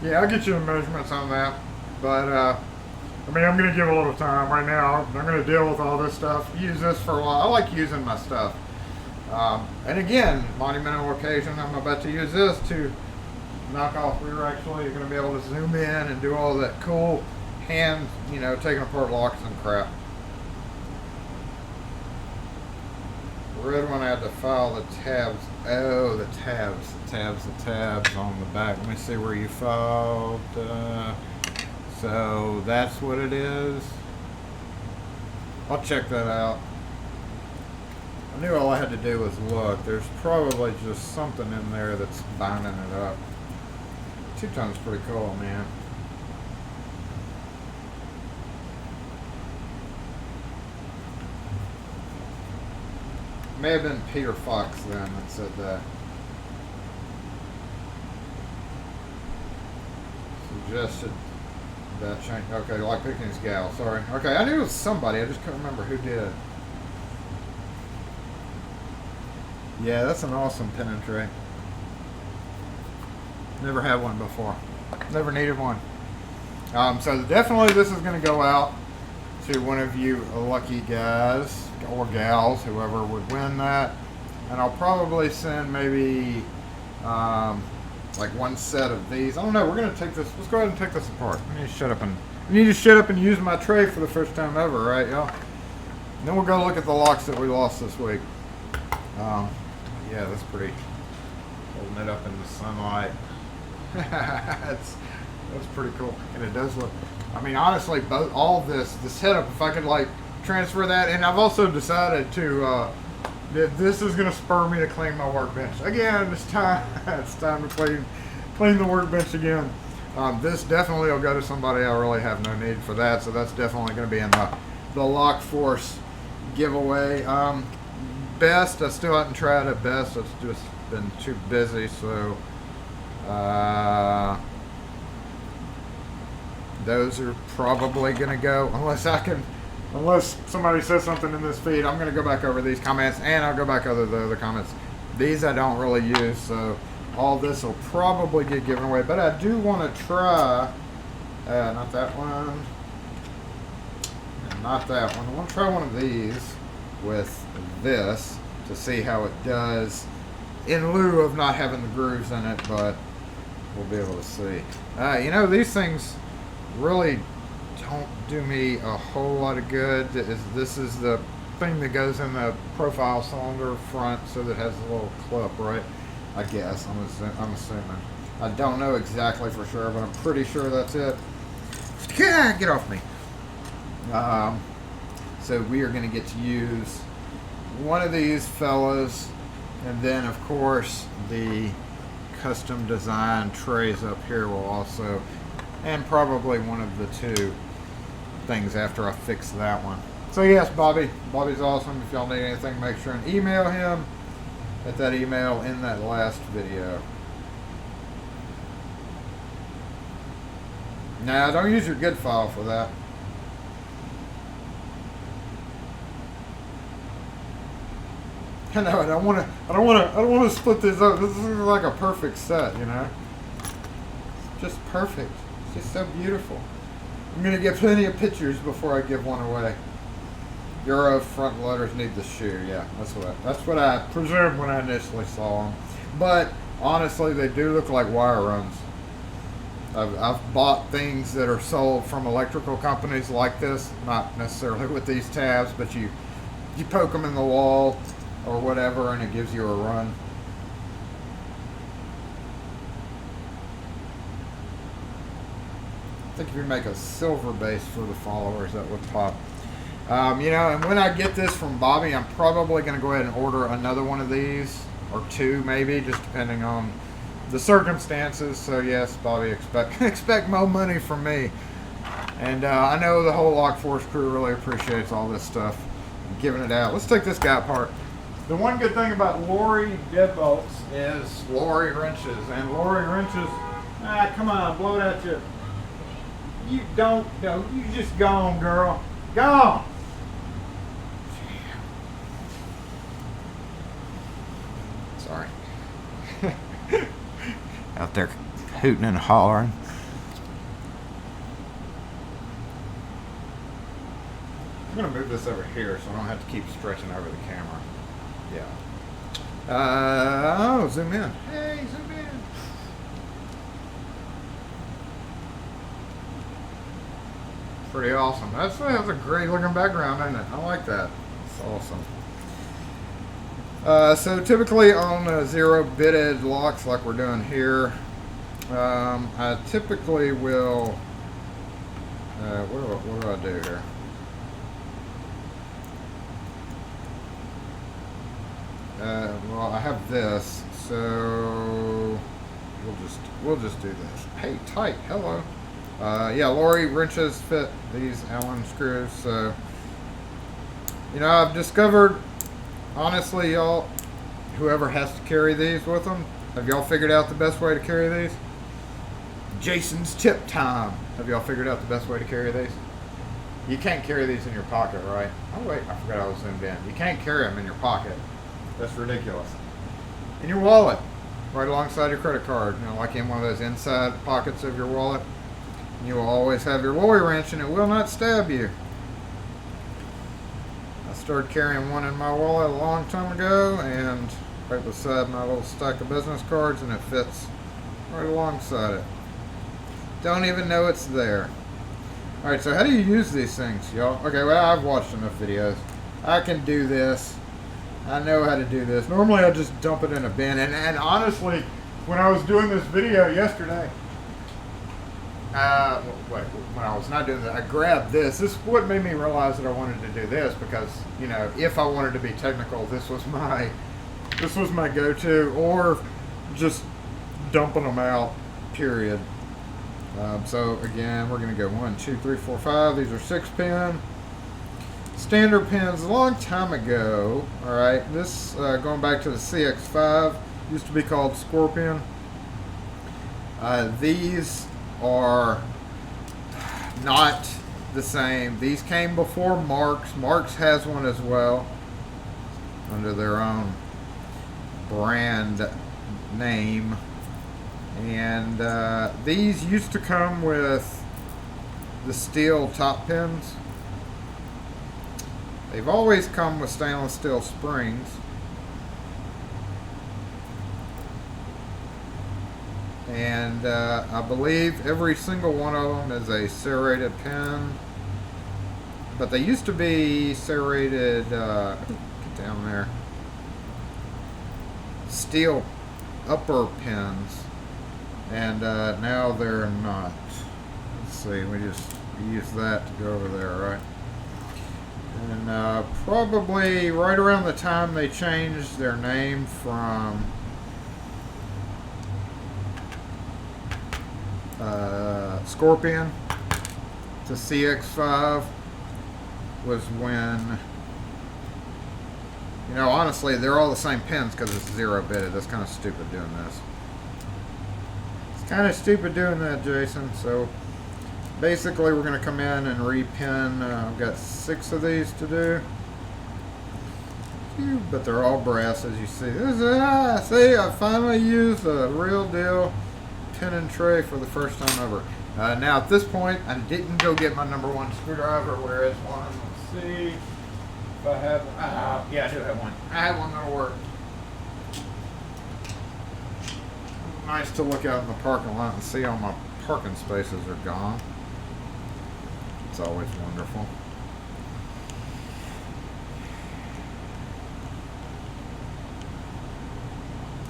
Yeah, I'll get you the measurements on that. But, I mean, I'm going to give a little time right now. I'm going to deal with all this stuff. Use this for a while. I like using my stuff. And again, monumental occasion, I'm about to use this to knock off. We're actually going to be able to zoom in and do all that cool hand, taking apart locks and crap. The red one I had to file the tabs. Oh, the tabs on the back. Let me see where you filed. So that's what it is. I'll check that out. I knew all I had to do was look. There's probably just something in there that's binding it up. Two-tone's pretty cool, man. May have been Peter Fox then that said that. Suggested that change. Okay, like Pickens gal. Sorry. Okay, I knew it was somebody. I just couldn't remember who did. Yeah, that's an awesome pin and tray. Never had one before. Never needed one. So definitely this is going to go out to one of you lucky guys or gals, whoever would win that. And I'll probably send maybe like one set of these. I don't know. We're going to take this. Let's go ahead and take this apart. I need to shut up and use my tray for the first time ever, right, y'all? Then we'll go look at the locks that we lost this week. Yeah, that's pretty. Holding it up in the sunlight. that's pretty cool, and it does look. I mean, honestly, all this setup. If I could like transfer that, and I've also decided to that this is going to spur me to clean my workbench again. It's time. It's time to clean the workbench again. This definitely will go to somebody. I really have no need for that, so that's definitely going to be in the Lock Force giveaway. Best, I still haven't tried it. Best, it's just been too busy, so those are probably gonna go unless somebody says something in this feed. I'm gonna go back over these comments, and I'll go back over the other comments. These I don't really use, so all this will probably get given away, but I do want to try not that one and not that one. I want to try one of these with this to see how it does in lieu of not having the grooves in it, but we'll be able to see. These things really don't do me a whole lot of good. This is the thing that goes in the profile cylinder front, so that it has a little clip, right? I guess, I'm assuming. I don't know exactly for sure, but I'm pretty sure that's it. Get off me. So we are going to get to use one of these fellas, and then of course the custom design trays up here will also, and probably one of the two things after I fix that one. So yes, Bobby's awesome. If y'all need anything, make sure and email him at that email in that last video. Now, don't use your good file for that. I know. I don't want to split this up. This is like a perfect set, you know. It's just perfect. It's just so beautiful. I'm gonna get plenty of pictures before I give one away. Euro front loaders need the shoe. Yeah, that's what I presumed when I initially saw them. But honestly, they do look like wire runs. I've bought things that are sold from electrical companies like this, not necessarily with these tabs, but you poke them in the wall or whatever and it gives you a run. I think if you make a silver base for the followers, that would pop. You know, and when I get this from Bobby, I'm probably going to go ahead and order another one of these, or two maybe, just depending on the circumstances. So yes, Bobby, expect more money from me. And I know the whole Lock Force crew really appreciates all this stuff, giving it out. Let's take this guy apart. The one good thing about Lori deadbolts is Lori wrenches, and Lori wrenches. Come on, blow it at you. You don't know. You just gone, girl. Gone. Sorry. Out there hooting and hollering. I'm going to move this over here so I don't have to keep stretching over the camera. Yeah. Zoom in. Hey, zoom in. Pretty awesome. That's a great looking background, isn't it? I like that. It's awesome. So typically on zero bitted locks like we're doing here, I typically will, what do I do here? Well, I have this, so we'll just do this. Hey, tight, hello. Yeah, Lori wrenches fit these Allen screws, so, you know, I've discovered, honestly, y'all, whoever has to carry these with them, have y'all figured out the best way to carry these? Jason's tip time. Have y'all figured out the best way to carry these? You can't carry these in your pocket, right? Oh wait, I forgot I was zoomed in. You can't carry them in your pocket. That's ridiculous. In your wallet, right alongside your credit card, you know, like in one of those inside pockets of your wallet. You will always have your Lori wrench and it will not stab you. I started carrying one in my wallet a long time ago and right beside my little stack of business cards, and it fits right alongside it. Don't even know it's there. Alright, so how do you use these things, y'all? Okay, well, I've watched enough videos. I can do this. I know how to do this. Normally I just dump it in a bin, and honestly, when I was doing this video yesterday, when I was not doing that, I grabbed this. This is what made me realize that I wanted to do this, because, you know, if I wanted to be technical, this was my go-to, or just dumping them out, period. So again, we're going to go 1, 2, 3, 4, 5. These are 6-pin. Standard pins a long time ago. Alright, this going back to the CX5, used to be called Scorpion. These are not the same. These came before Marks. Marks has one as well under their own brand name. And these used to come with the steel top pins. They've always come with stainless steel springs. And I believe every single one of them is a serrated pin. But they used to be serrated, get down there, steel upper pins. And now they're not. Let's see, we just use that to go over there, right? And probably right around the time they changed their name from Scorpion to CX5 was when, you know, honestly, they're all the same pins because it's 0-bitted. That's kind of stupid doing this. It's kind of stupid doing that, Jason. So basically, we're going to come in and repin. I've got 6 of these to do. But they're all brass, as you see. See, I finally used a real deal pin and tray for the first time ever. Now, at this point, I didn't go get my #1 screwdriver. Where is one? Let's see if I have. Yeah, I do have one. I have one that'll work. Nice to look out in the parking lot and see all my parking spaces are gone. It's always wonderful.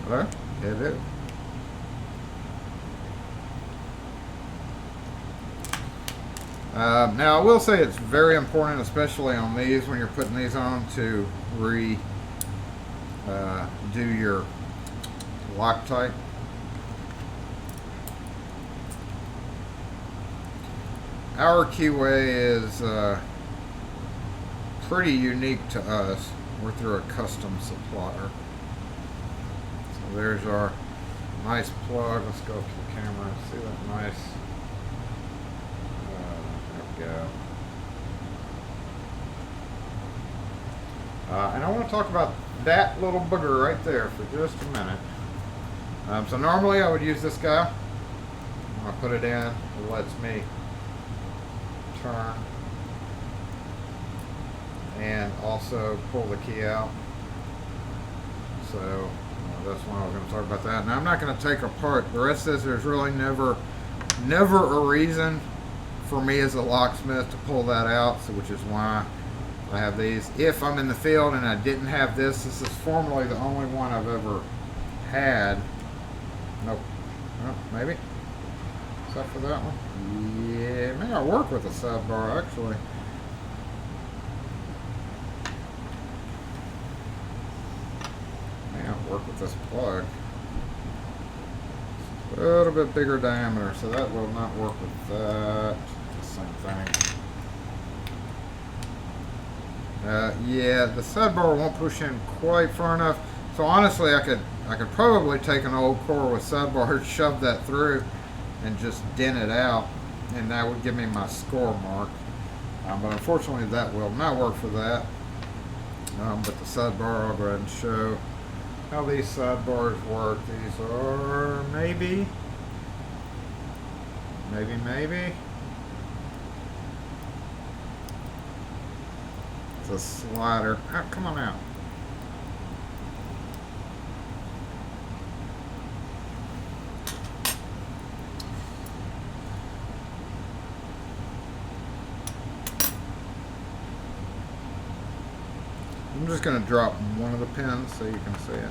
Hello? Hello. Now, I will say it's very important, especially on these, when you're putting these on, to do your Loctite. Our keyway is pretty unique to us. We're through a custom supplier. So there's our nice plug. Let's go up to the camera. See that nice. There we go. And I want to talk about that little booger right there for just a minute. So normally I would use this guy. When I put it in, it lets me turn and also pull the key out. So that's why I was going to talk about that. Now I'm not going to take apart. The rest is there's really never a reason for me as a locksmith to pull that out, so which is why I have these. If I'm in the field and I didn't have this, this is formerly the only one I've ever had. Nope. Oh, maybe. Except for that one. Yeah, maybe I work with a sidebar actually. Maybe I work with this plug. A little bit bigger diameter, so that will not work with that. The same thing. Yeah, the sidebar won't push in quite far enough. So honestly, I could probably take an old core with sidebar, shove that through, and just dent it out, and that would give me my score mark. But unfortunately, that will not work for that. But the sidebar, I'll go ahead and show how these sidebars work. These are maybe. It's a slider. Oh, come on out. I'm just going to drop one of the pins so you can see it.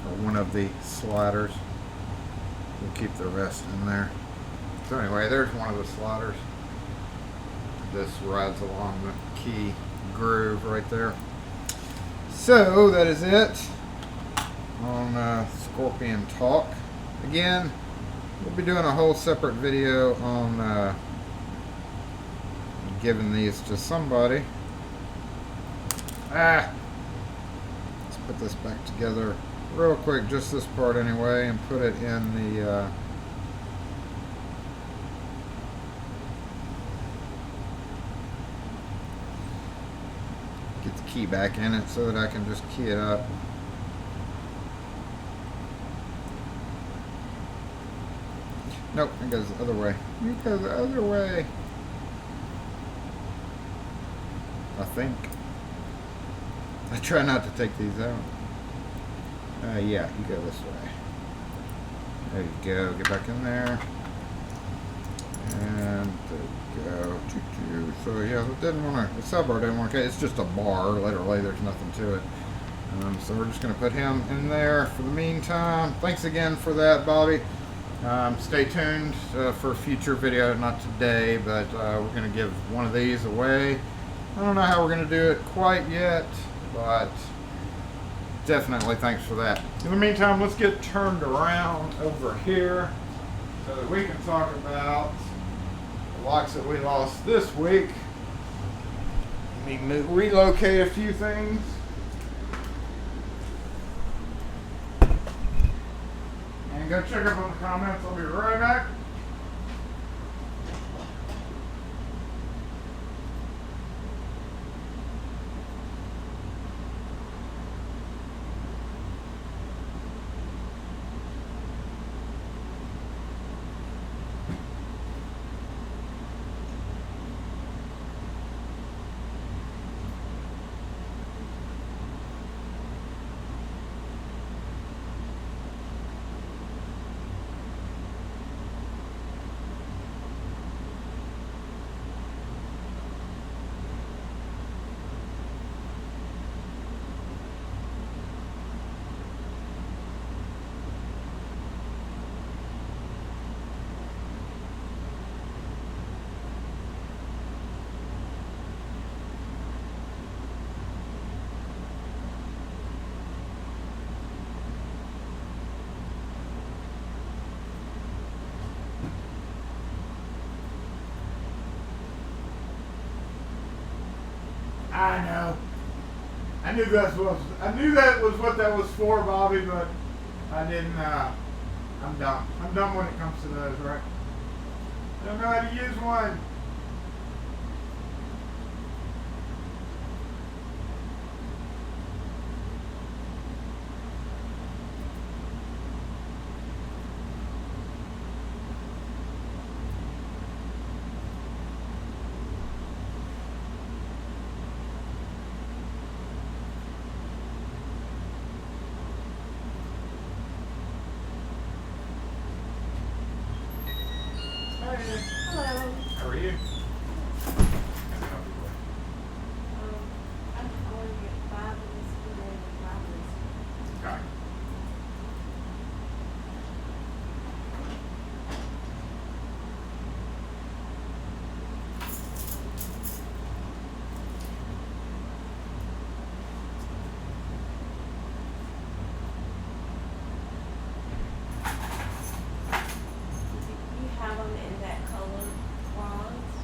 Or one of the sliders. We'll keep the rest in there. So anyway, there's one of the sliders. This rides along the key groove right there. So that is it on Scorpion Talk. Again, we'll be doing a whole separate video on giving these to somebody. Let's put this back together real quick, just this part anyway, and put it in the get the key back in it so that I can just key it up. Nope, it goes the other way. It goes the other way. I think. I try not to take these out. Yeah, you go this way. There you go. Get back in there. And there you go. So yeah, it didn't want to. The sidebar didn't want to. It's just a bar. Literally, there's nothing to it. So we're just going to put him in there for the meantime. Thanks again for that, Bobby. Stay tuned for a future video, not today, but we're going to give one of these away. I don't know how we're going to do it quite yet, but definitely thanks for that. In the meantime, let's get turned around over here so that we can talk about the locks that we lost this week. Let me relocate a few things. And go check up on the comments. I'll be right back. I know. I knew that was what that was for, Bobby, but I didn't. I'm dumb. I'm dumb when it comes to those, right? I don't know how to use one. Hello. How are you? I'm going to get 5 of this today and 5 of this. Okay. You have them in that color bronze?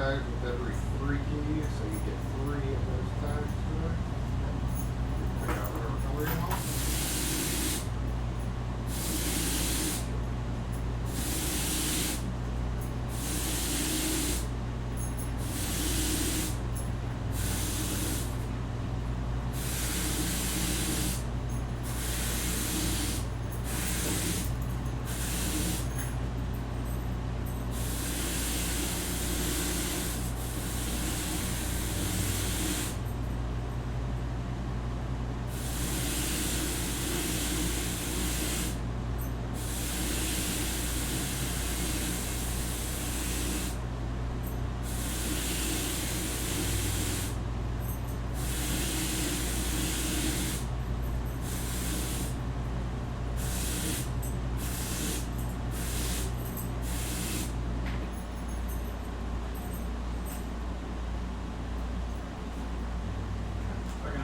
bags with every 3 keys, so you get 3 of those tags today. Pick out whatever color you want.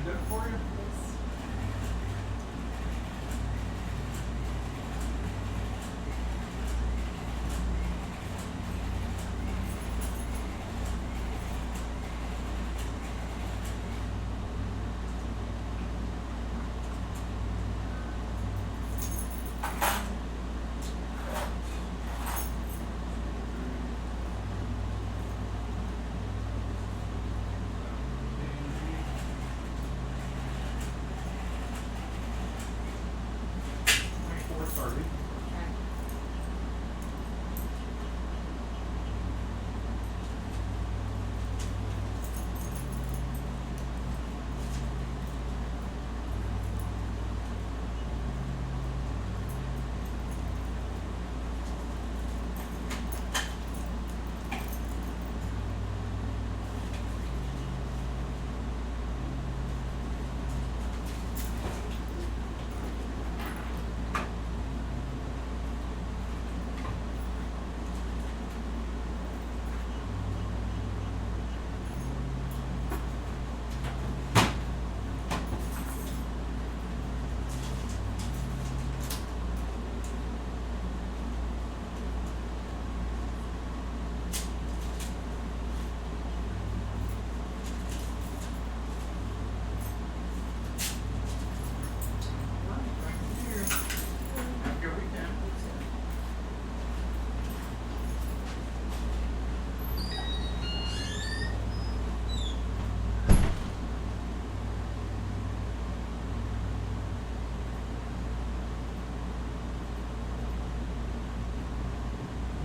Do it for you?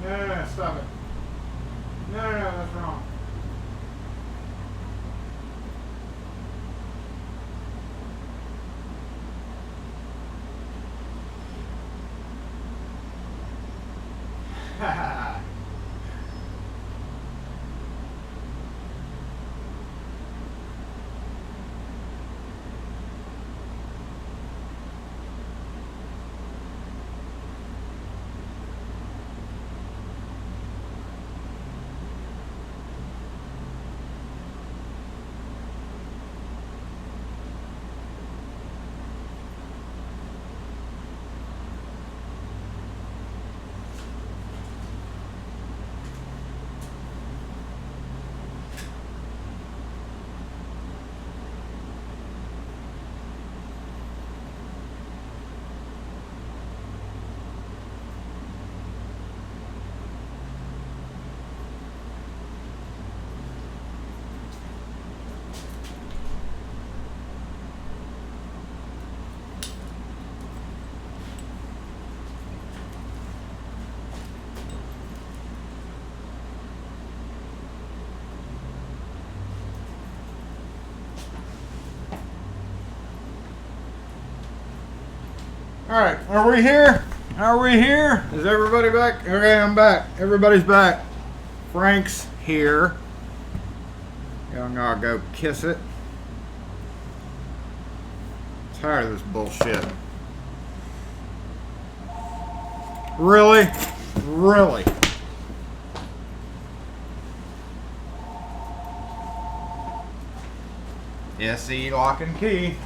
No, stop it. No, that's wrong. All right, are we here? Are we here? Is everybody back? Okay, I'm back. Everybody's back. Frank's here. Y'all gotta go kiss it. Tired of this bullshit. Really? Really? SE lock and key.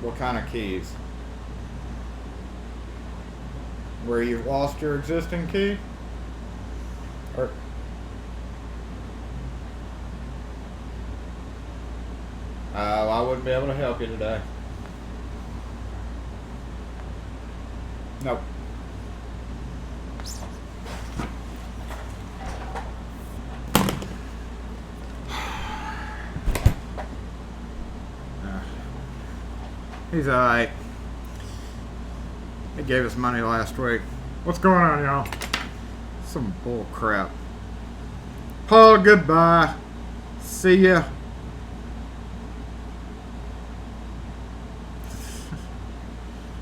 What kind of keys? where you've lost your existing key? Or I wouldn't be able to help you today. Nope. He's alright. He gave us money last week. What's going on, y'all? Some bull crap. Paul, goodbye. See ya.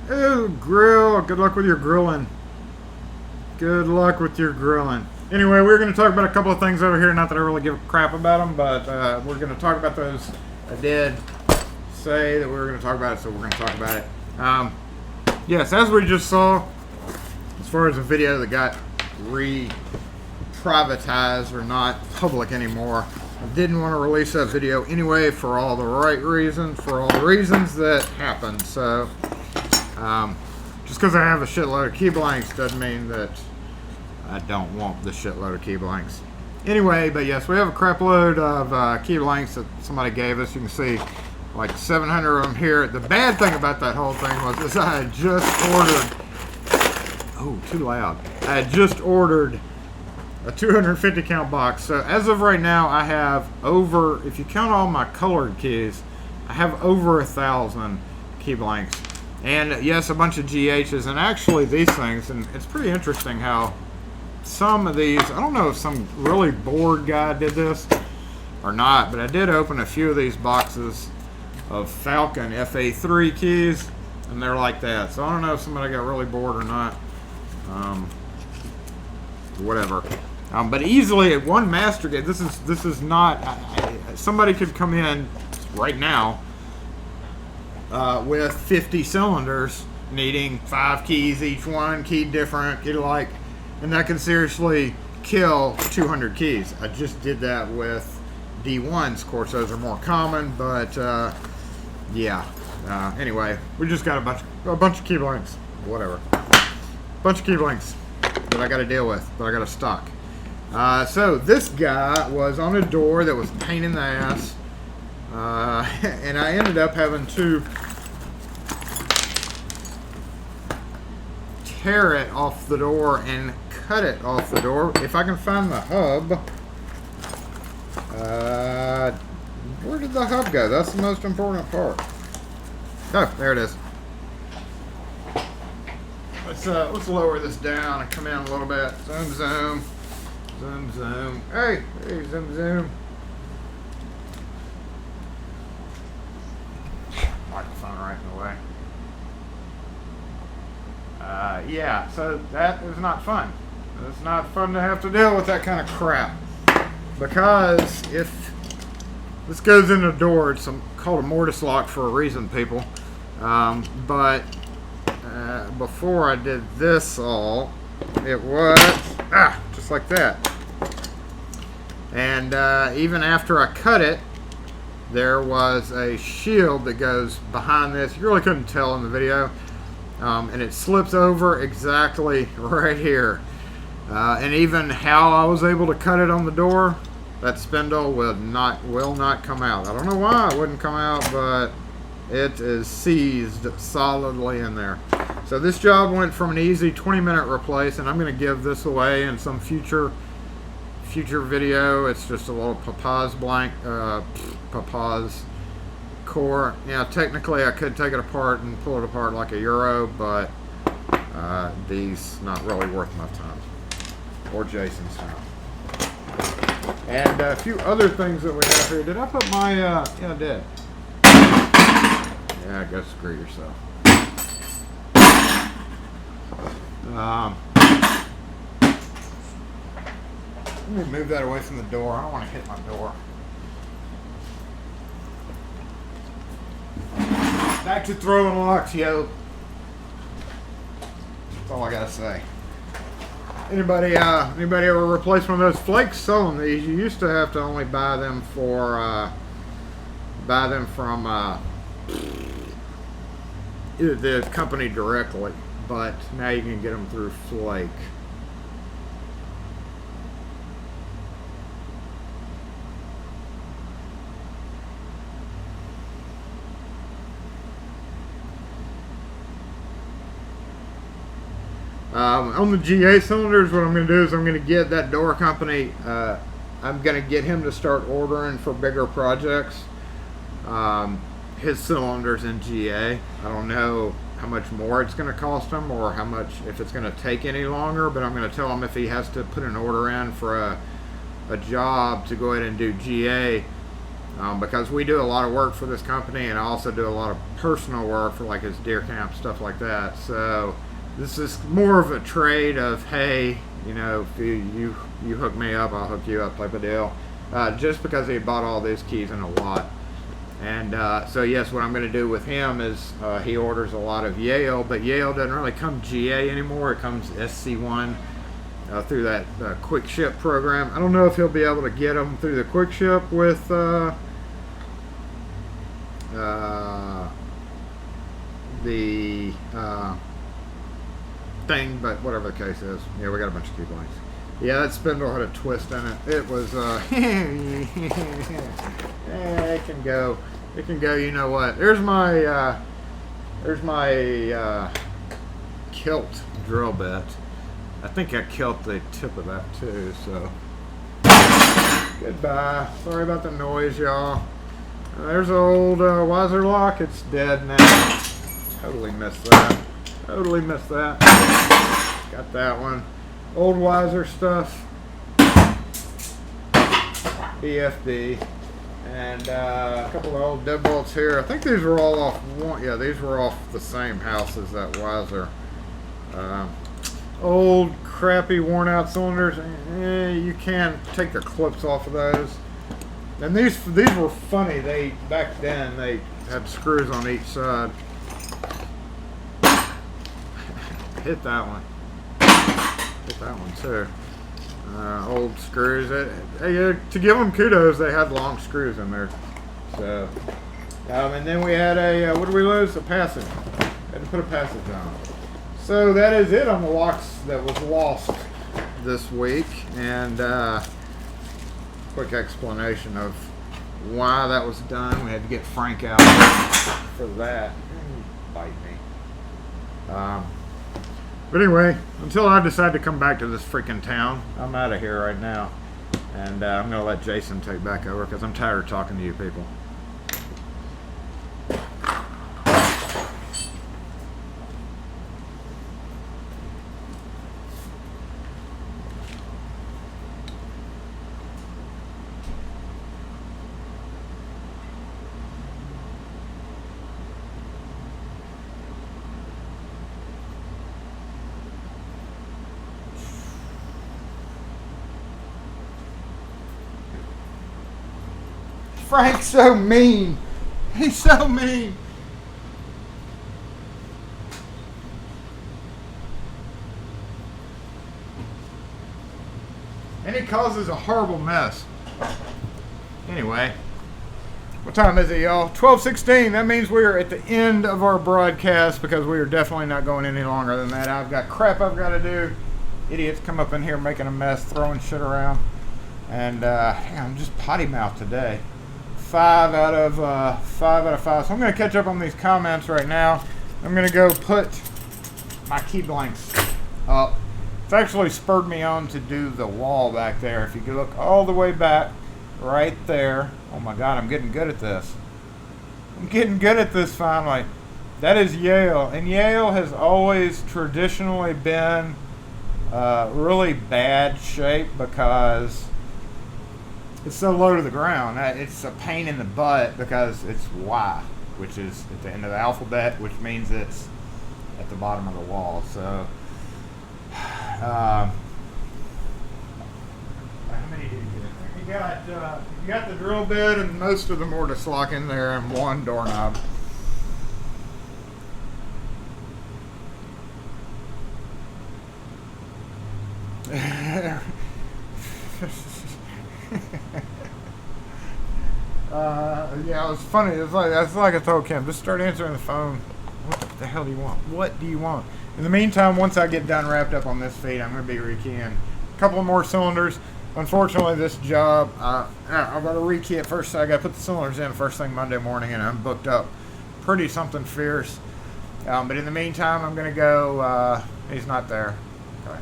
Ooh, grill. Good luck with your grilling. Good luck with your grilling. Anyway, we're going to talk about a couple of things over here. Not that I really give a crap about them, but we're going to talk about those. I did say that we were going to talk about it, so we're going to talk about it. Yes, as we just saw, as far as a video that got privatized or not public anymore, I didn't want to release that video anyway for all the right reasons, for all the reasons that happened. So, just because I have a shitload of key blanks doesn't mean that I don't want the shitload of key blanks. Anyway, but yes, we have a crap load of key blanks that somebody gave us. You can see like 700 of them here. The bad thing about that whole thing was I had just ordered, oh, too loud. I had just ordered a 250 count box. So as of right now, I have over, if you count all my colored keys, I have over 1,000 key blanks. And yes, a bunch of GHs, and actually these things, and it's pretty interesting how some of these, I don't know if some really bored guy did this or not, but I did open a few of these boxes of Falcon FA3 keys, and they're like that. So I don't know if somebody got really bored or not. Whatever. But easily at one master gate, this is not, somebody could come in right now with 50 cylinders needing 5 keys each one, key different, key alike, and that can seriously kill 200 keys. I just did that with D1s. Of course, those are more common, but yeah. Anyway, we just got a bunch of key blanks. Whatever. Bunch of key blanks that I got to deal with, that I got to stock. So this guy was on a door that was a pain in the ass, and I ended up having to tear it off the door and cut it off the door. If I can find the hub, where did the hub go? That's the most important part. Oh, there it is. Let's lower this down and come in a little bit. Zoom, zoom, zoom, zoom. Hey, zoom, zoom. Microphone right in the way. Yeah, so that is not fun. It's not fun to have to deal with that kind of crap. Because if this goes in the door, it's called a Mortise lock for a reason, people. But before I did this all, it was just like that. And even after I cut it, there was a shield that goes behind this. You really couldn't tell in the video. And it slips over exactly right here. And even how I was able to cut it on the door, that spindle will not come out. I don't know why it wouldn't come out, but it is seized solidly in there. So this job went from an easy 20-minute replace, and I'm going to give this away in some future video. It's just a little Papa's blank, Papa's core. Yeah, technically I could take it apart and pull it apart like a Euro, but these not really worth my time or Jason's time. And a few other things that we have here. Did I put my yeah, I did. Yeah, go screw yourself. Let me move that away from the door. I don't want to hit my door. Back to throwing locks, yo. That's all I gotta say. Anybody ever replace one of those flakes selling these? You used to have to only buy them from the company directly. but now you can get them through flake. On the GA cylinders, what I'm going to do is I'm going to get that door company, I'm going to get him to start ordering for bigger projects. His cylinders in GA. I don't know how much more it's going to cost him or how much, if it's going to take any longer, but I'm going to tell him if he has to put an order in for a job to go ahead and do GA, because we do a lot of work for this company, and I also do a lot of personal work for like his deer camp, stuff like that. So this is more of a trade of, hey, you know, if you hook me up, I'll hook you up type of deal. Just because he bought all these keys in a lot. And so yes, what I'm going to do with him is he orders a lot of Yale, but Yale doesn't really come GA anymore. It comes SC1 through that quick ship program. I don't know if he'll be able to get them through the quick ship with the thing, but whatever the case is. Yeah, we got a bunch of key blanks. Yeah, that spindle had a twist in it. It was yeah, it can go. It can go. You know what? There's my kilt drill bit. I think I kilt the tip of that too. So goodbye. Sorry about the noise, y'all. There's an old Weiser lock. It's dead now. Totally missed that. Totally missed that. Got that one. Old Weiser stuff. BFB. And a couple of old deadbolts here. I think these were all off one. Yeah, these were off the same house as that Weiser. Old, crappy, worn out cylinders. You can take the clips off of those. And these were funny. Back then they had screws on each side. Hit that one. Hit that one too. Old screws. To give them kudos, they had long screws in there. So, and then we had a what did we lose? A passage. Had to put a passage on. So that is it on the locks that was lost this week, and quick explanation of why that was done. We had to get Frank out for that. Bite me. But anyway, until I decide to come back to this freaking town, I'm out of here right now. And I'm going to let Jason take back over because I'm tired of talking to you people. Frank's so mean. He's so mean. And he causes a horrible mess. Anyway, what time is it, y'all? 12:16. That means we are at the end of our broadcast because we are definitely not going any longer than that. I've got crap I've got to do. Idiots come up in here making a mess, throwing shit around. And I'm just potty mouth today. 5 out of 5. So I'm going to catch up on these comments right now. I'm going to go put my key blanks up. It's actually spurred me on to do the wall back there. If you could look all the way back, right there. Oh my God, I'm getting good at this. I'm getting good at this finally. That is Yale. And Yale has always traditionally been really bad shape because it's so low to the ground. It's a pain in the butt because it's Y, which is at the end of the alphabet, which means it's at the bottom of the wall. So, how many did you get in there? You got the drill bit and most of the mortise lock in there and one doorknob. Yeah, it was funny. It's like I told Kim, just start answering the phone. What the hell do you want? What do you want? In the meantime, once I get done wrapped up on this feed, I'm going to be rekeying a couple of more cylinders. Unfortunately, this job, I've got to rekey it first. So I got to put the cylinders in first thing Monday morning, and I'm booked up pretty something fierce. But in the meantime, I'm going to go, he's not there. Okay.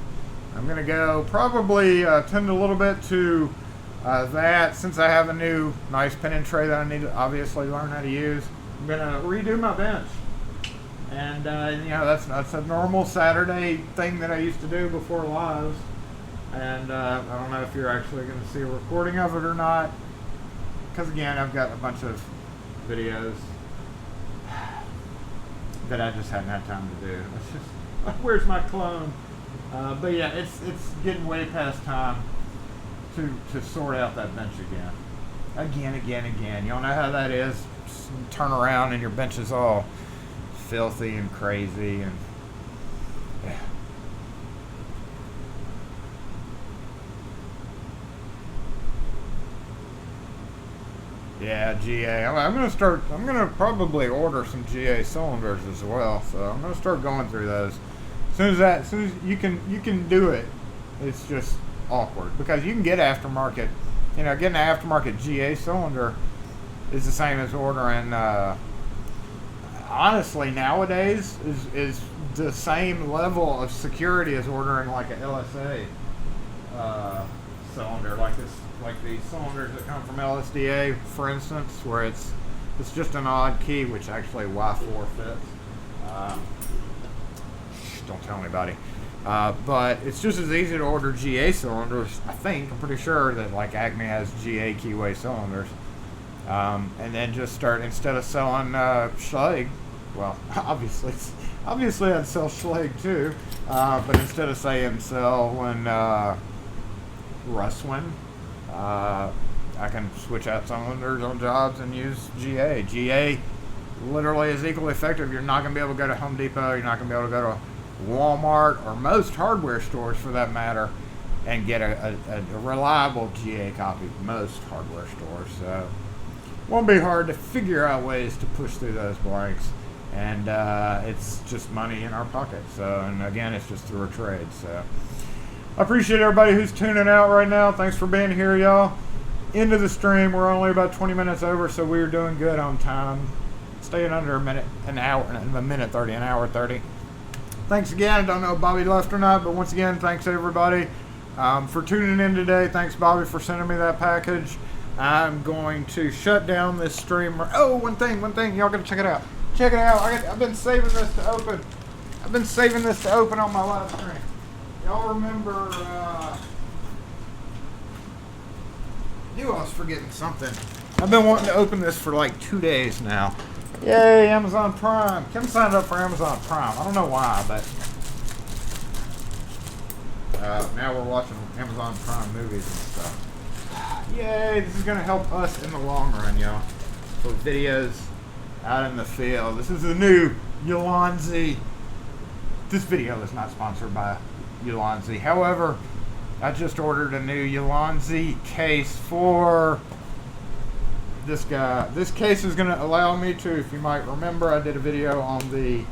I'm going to go probably tend a little bit to that, since I have a new nice pinning tray that I need to obviously learn how to use. I'm going to redo my bench. And, you know, that's a normal Saturday thing that I used to do before lives. And I don't know if you're actually going to see a recording of it or not. Because, again, I've got a bunch of videos that I just hadn't had time to do. It's just, where's my clone? But yeah, it's getting way past time to sort out that bench again. Y'all know how that is. Just turn around and your bench is all filthy and crazy, and yeah. Yeah, GA. I'm gonna probably order some GA cylinders as well. So I'm gonna start going through those. As soon as you can do it, it's just awkward because you can get aftermarket. You know, getting an aftermarket GA cylinder is the same as ordering. Honestly, nowadays is the same level of security as ordering like a LSA cylinder, like these cylinders that come from LSDA, for instance, where it's just an odd key, which actually Y4 fits. Don't tell anybody. But it's just as easy to order GA cylinders. I think, I'm pretty sure that like Acme has GA keyway cylinders. And then just start, instead of selling Schlage, well, obviously I'd sell Schlage too, but instead of saying selling Russwin, I can switch out cylinders on jobs and use GA. GA literally is equally effective. You're not going to be able to go to Home Depot, you're not going to be able to go to Walmart, or most hardware stores for that matter, and get a reliable GA copy. Most hardware stores. So won't be hard to figure out ways to push through those blanks, and it's just money in our pocket. So, and again, it's just through a trade. So I appreciate everybody who's tuning out right now. Thanks for being here, y'all. End of the stream. We're only about 20 minutes over, so we're doing good on time. Staying under a minute 30. Thanks again. I don't know if Bobby left or not, but once again, thanks everybody for tuning in today. Thanks, Bobby, for sending me that package. I'm going to shut down this stream. Oh, one thing. Y'all gotta check it out. Check it out. I've been saving this to open. On my live stream. Y'all remember, knew I was forgetting something. I've been wanting to open this for like 2 days now. Yay, Amazon Prime. Kim signed up for Amazon Prime. I don't know why, but now we're watching Amazon Prime movies and stuff. Yay, this is going to help us in the long run, y'all. For videos out in the field. This is the new Ulanzi. This video is not sponsored by Ulanzi. However, I just ordered a new Ulanzi case for this guy. This case is going to allow me to, if you might remember, I did a video on the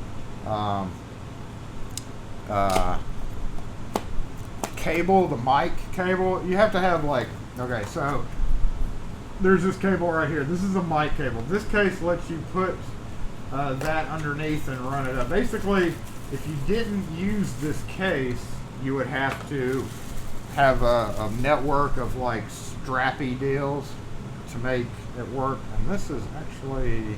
cable, the mic cable. You have to have like, okay, so there's this cable right here. This is a mic cable. This case lets you put that underneath and run it up. Basically, if you didn't use this case, you would have to have a network of like strappy deals to make it work. And this is actually,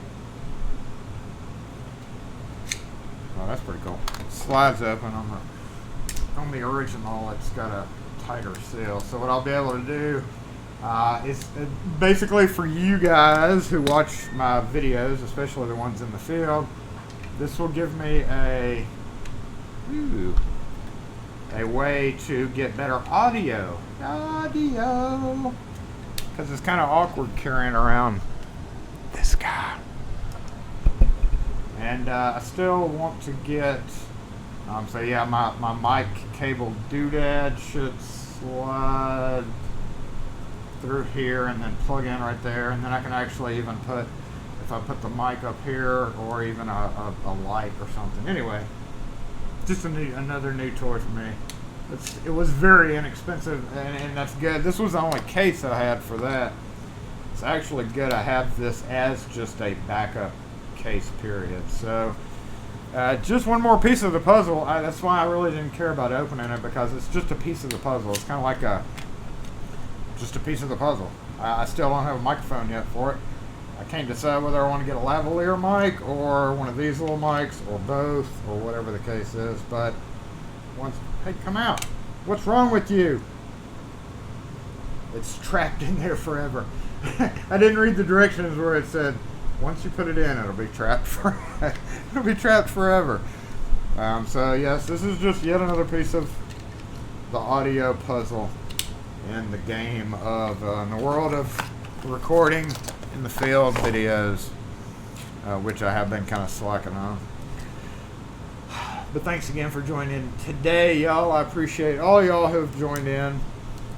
oh, that's pretty cool. It slides open on the original. It's got a tighter seal. So what I'll be able to do is basically for you guys who watch my videos, especially the ones in the field, this will give me a way to get better audio. Because it's kind of awkward carrying around this guy. And I still want to get, so yeah, my mic cable doodad should slide through here and then plug in right there. And then I can actually even put, if I put the mic up here or even a light or something. Anyway, just another new toy for me. It was very inexpensive, and that's good. This was the only case I had for that. It's actually good I have this as just a backup case, period. So, just one more piece of the puzzle. That's why I really didn't care about opening it, because it's just a piece of the puzzle. It's kind of like just a piece of the puzzle. I still don't have a microphone yet for it. I can't decide whether I want to get a lavalier mic or one of these little mics or both or whatever the case is. But hey, come out. What's wrong with you? It's trapped in there forever. I didn't read the directions where it said, once you put it in, it'll be trapped it'll be trapped forever. So yes, this is just yet another piece of the audio puzzle in the game of, in the world of recording in the field videos, which I have been kind of slacking on. But thanks again for joining in today, y'all. I appreciate all y'all who have joined in.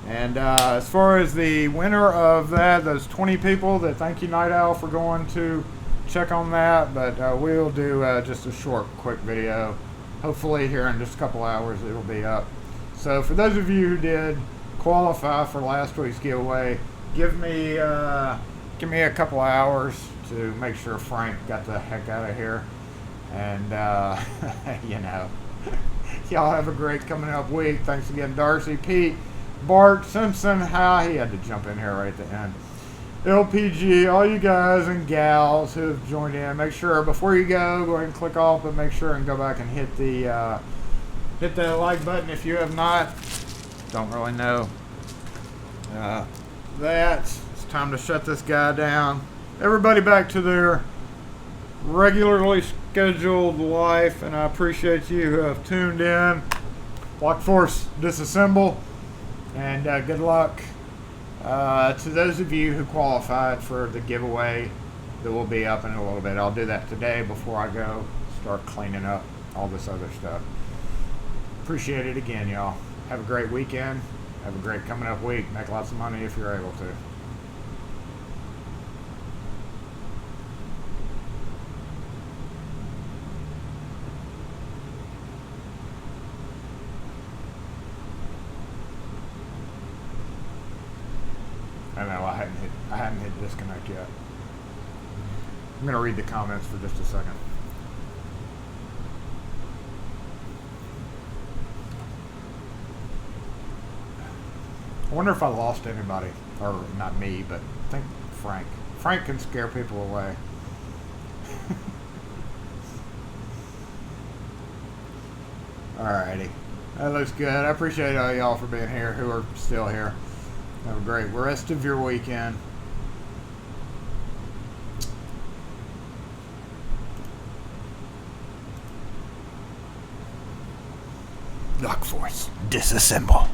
And as far as the winner of that, those 20 people, that thank you, Night Owl, for going to check on that. But we'll do just a short, quick video. Hopefully here in just a couple hours it'll be up. So for those of you who did qualify for last week's giveaway, give me a couple hours to make sure Frank got the heck out of here. And, you know, y'all have a great coming up week. Thanks again, Darcy, Pete, Bart, Simpson. He had to jump in here right at the end. LPG, all you guys and gals who have joined in. Make sure before you go ahead and click off, but make sure and go back and hit the like button if you have not. Don't really know that. It's time to shut this guy down. Everybody back to their regularly scheduled life, and I appreciate you who have tuned in. Lockforce Disassemble, and good luck to those of you who qualified for the giveaway that will be up in a little bit. I'll do that today before I go start cleaning up all this other stuff. Appreciate it again, y'all. Have a great weekend. Have a great coming up week. Make lots of money if you're able to. I know I hadn't hit disconnect yet. I'm gonna read the comments for just a second. I wonder if I lost anybody, or not me, but I think Frank. Frank can scare people away. Alrighty, that looks good. I appreciate all y'all for being here, who are still here. Have a great rest of your weekend. Lockforce, disassemble.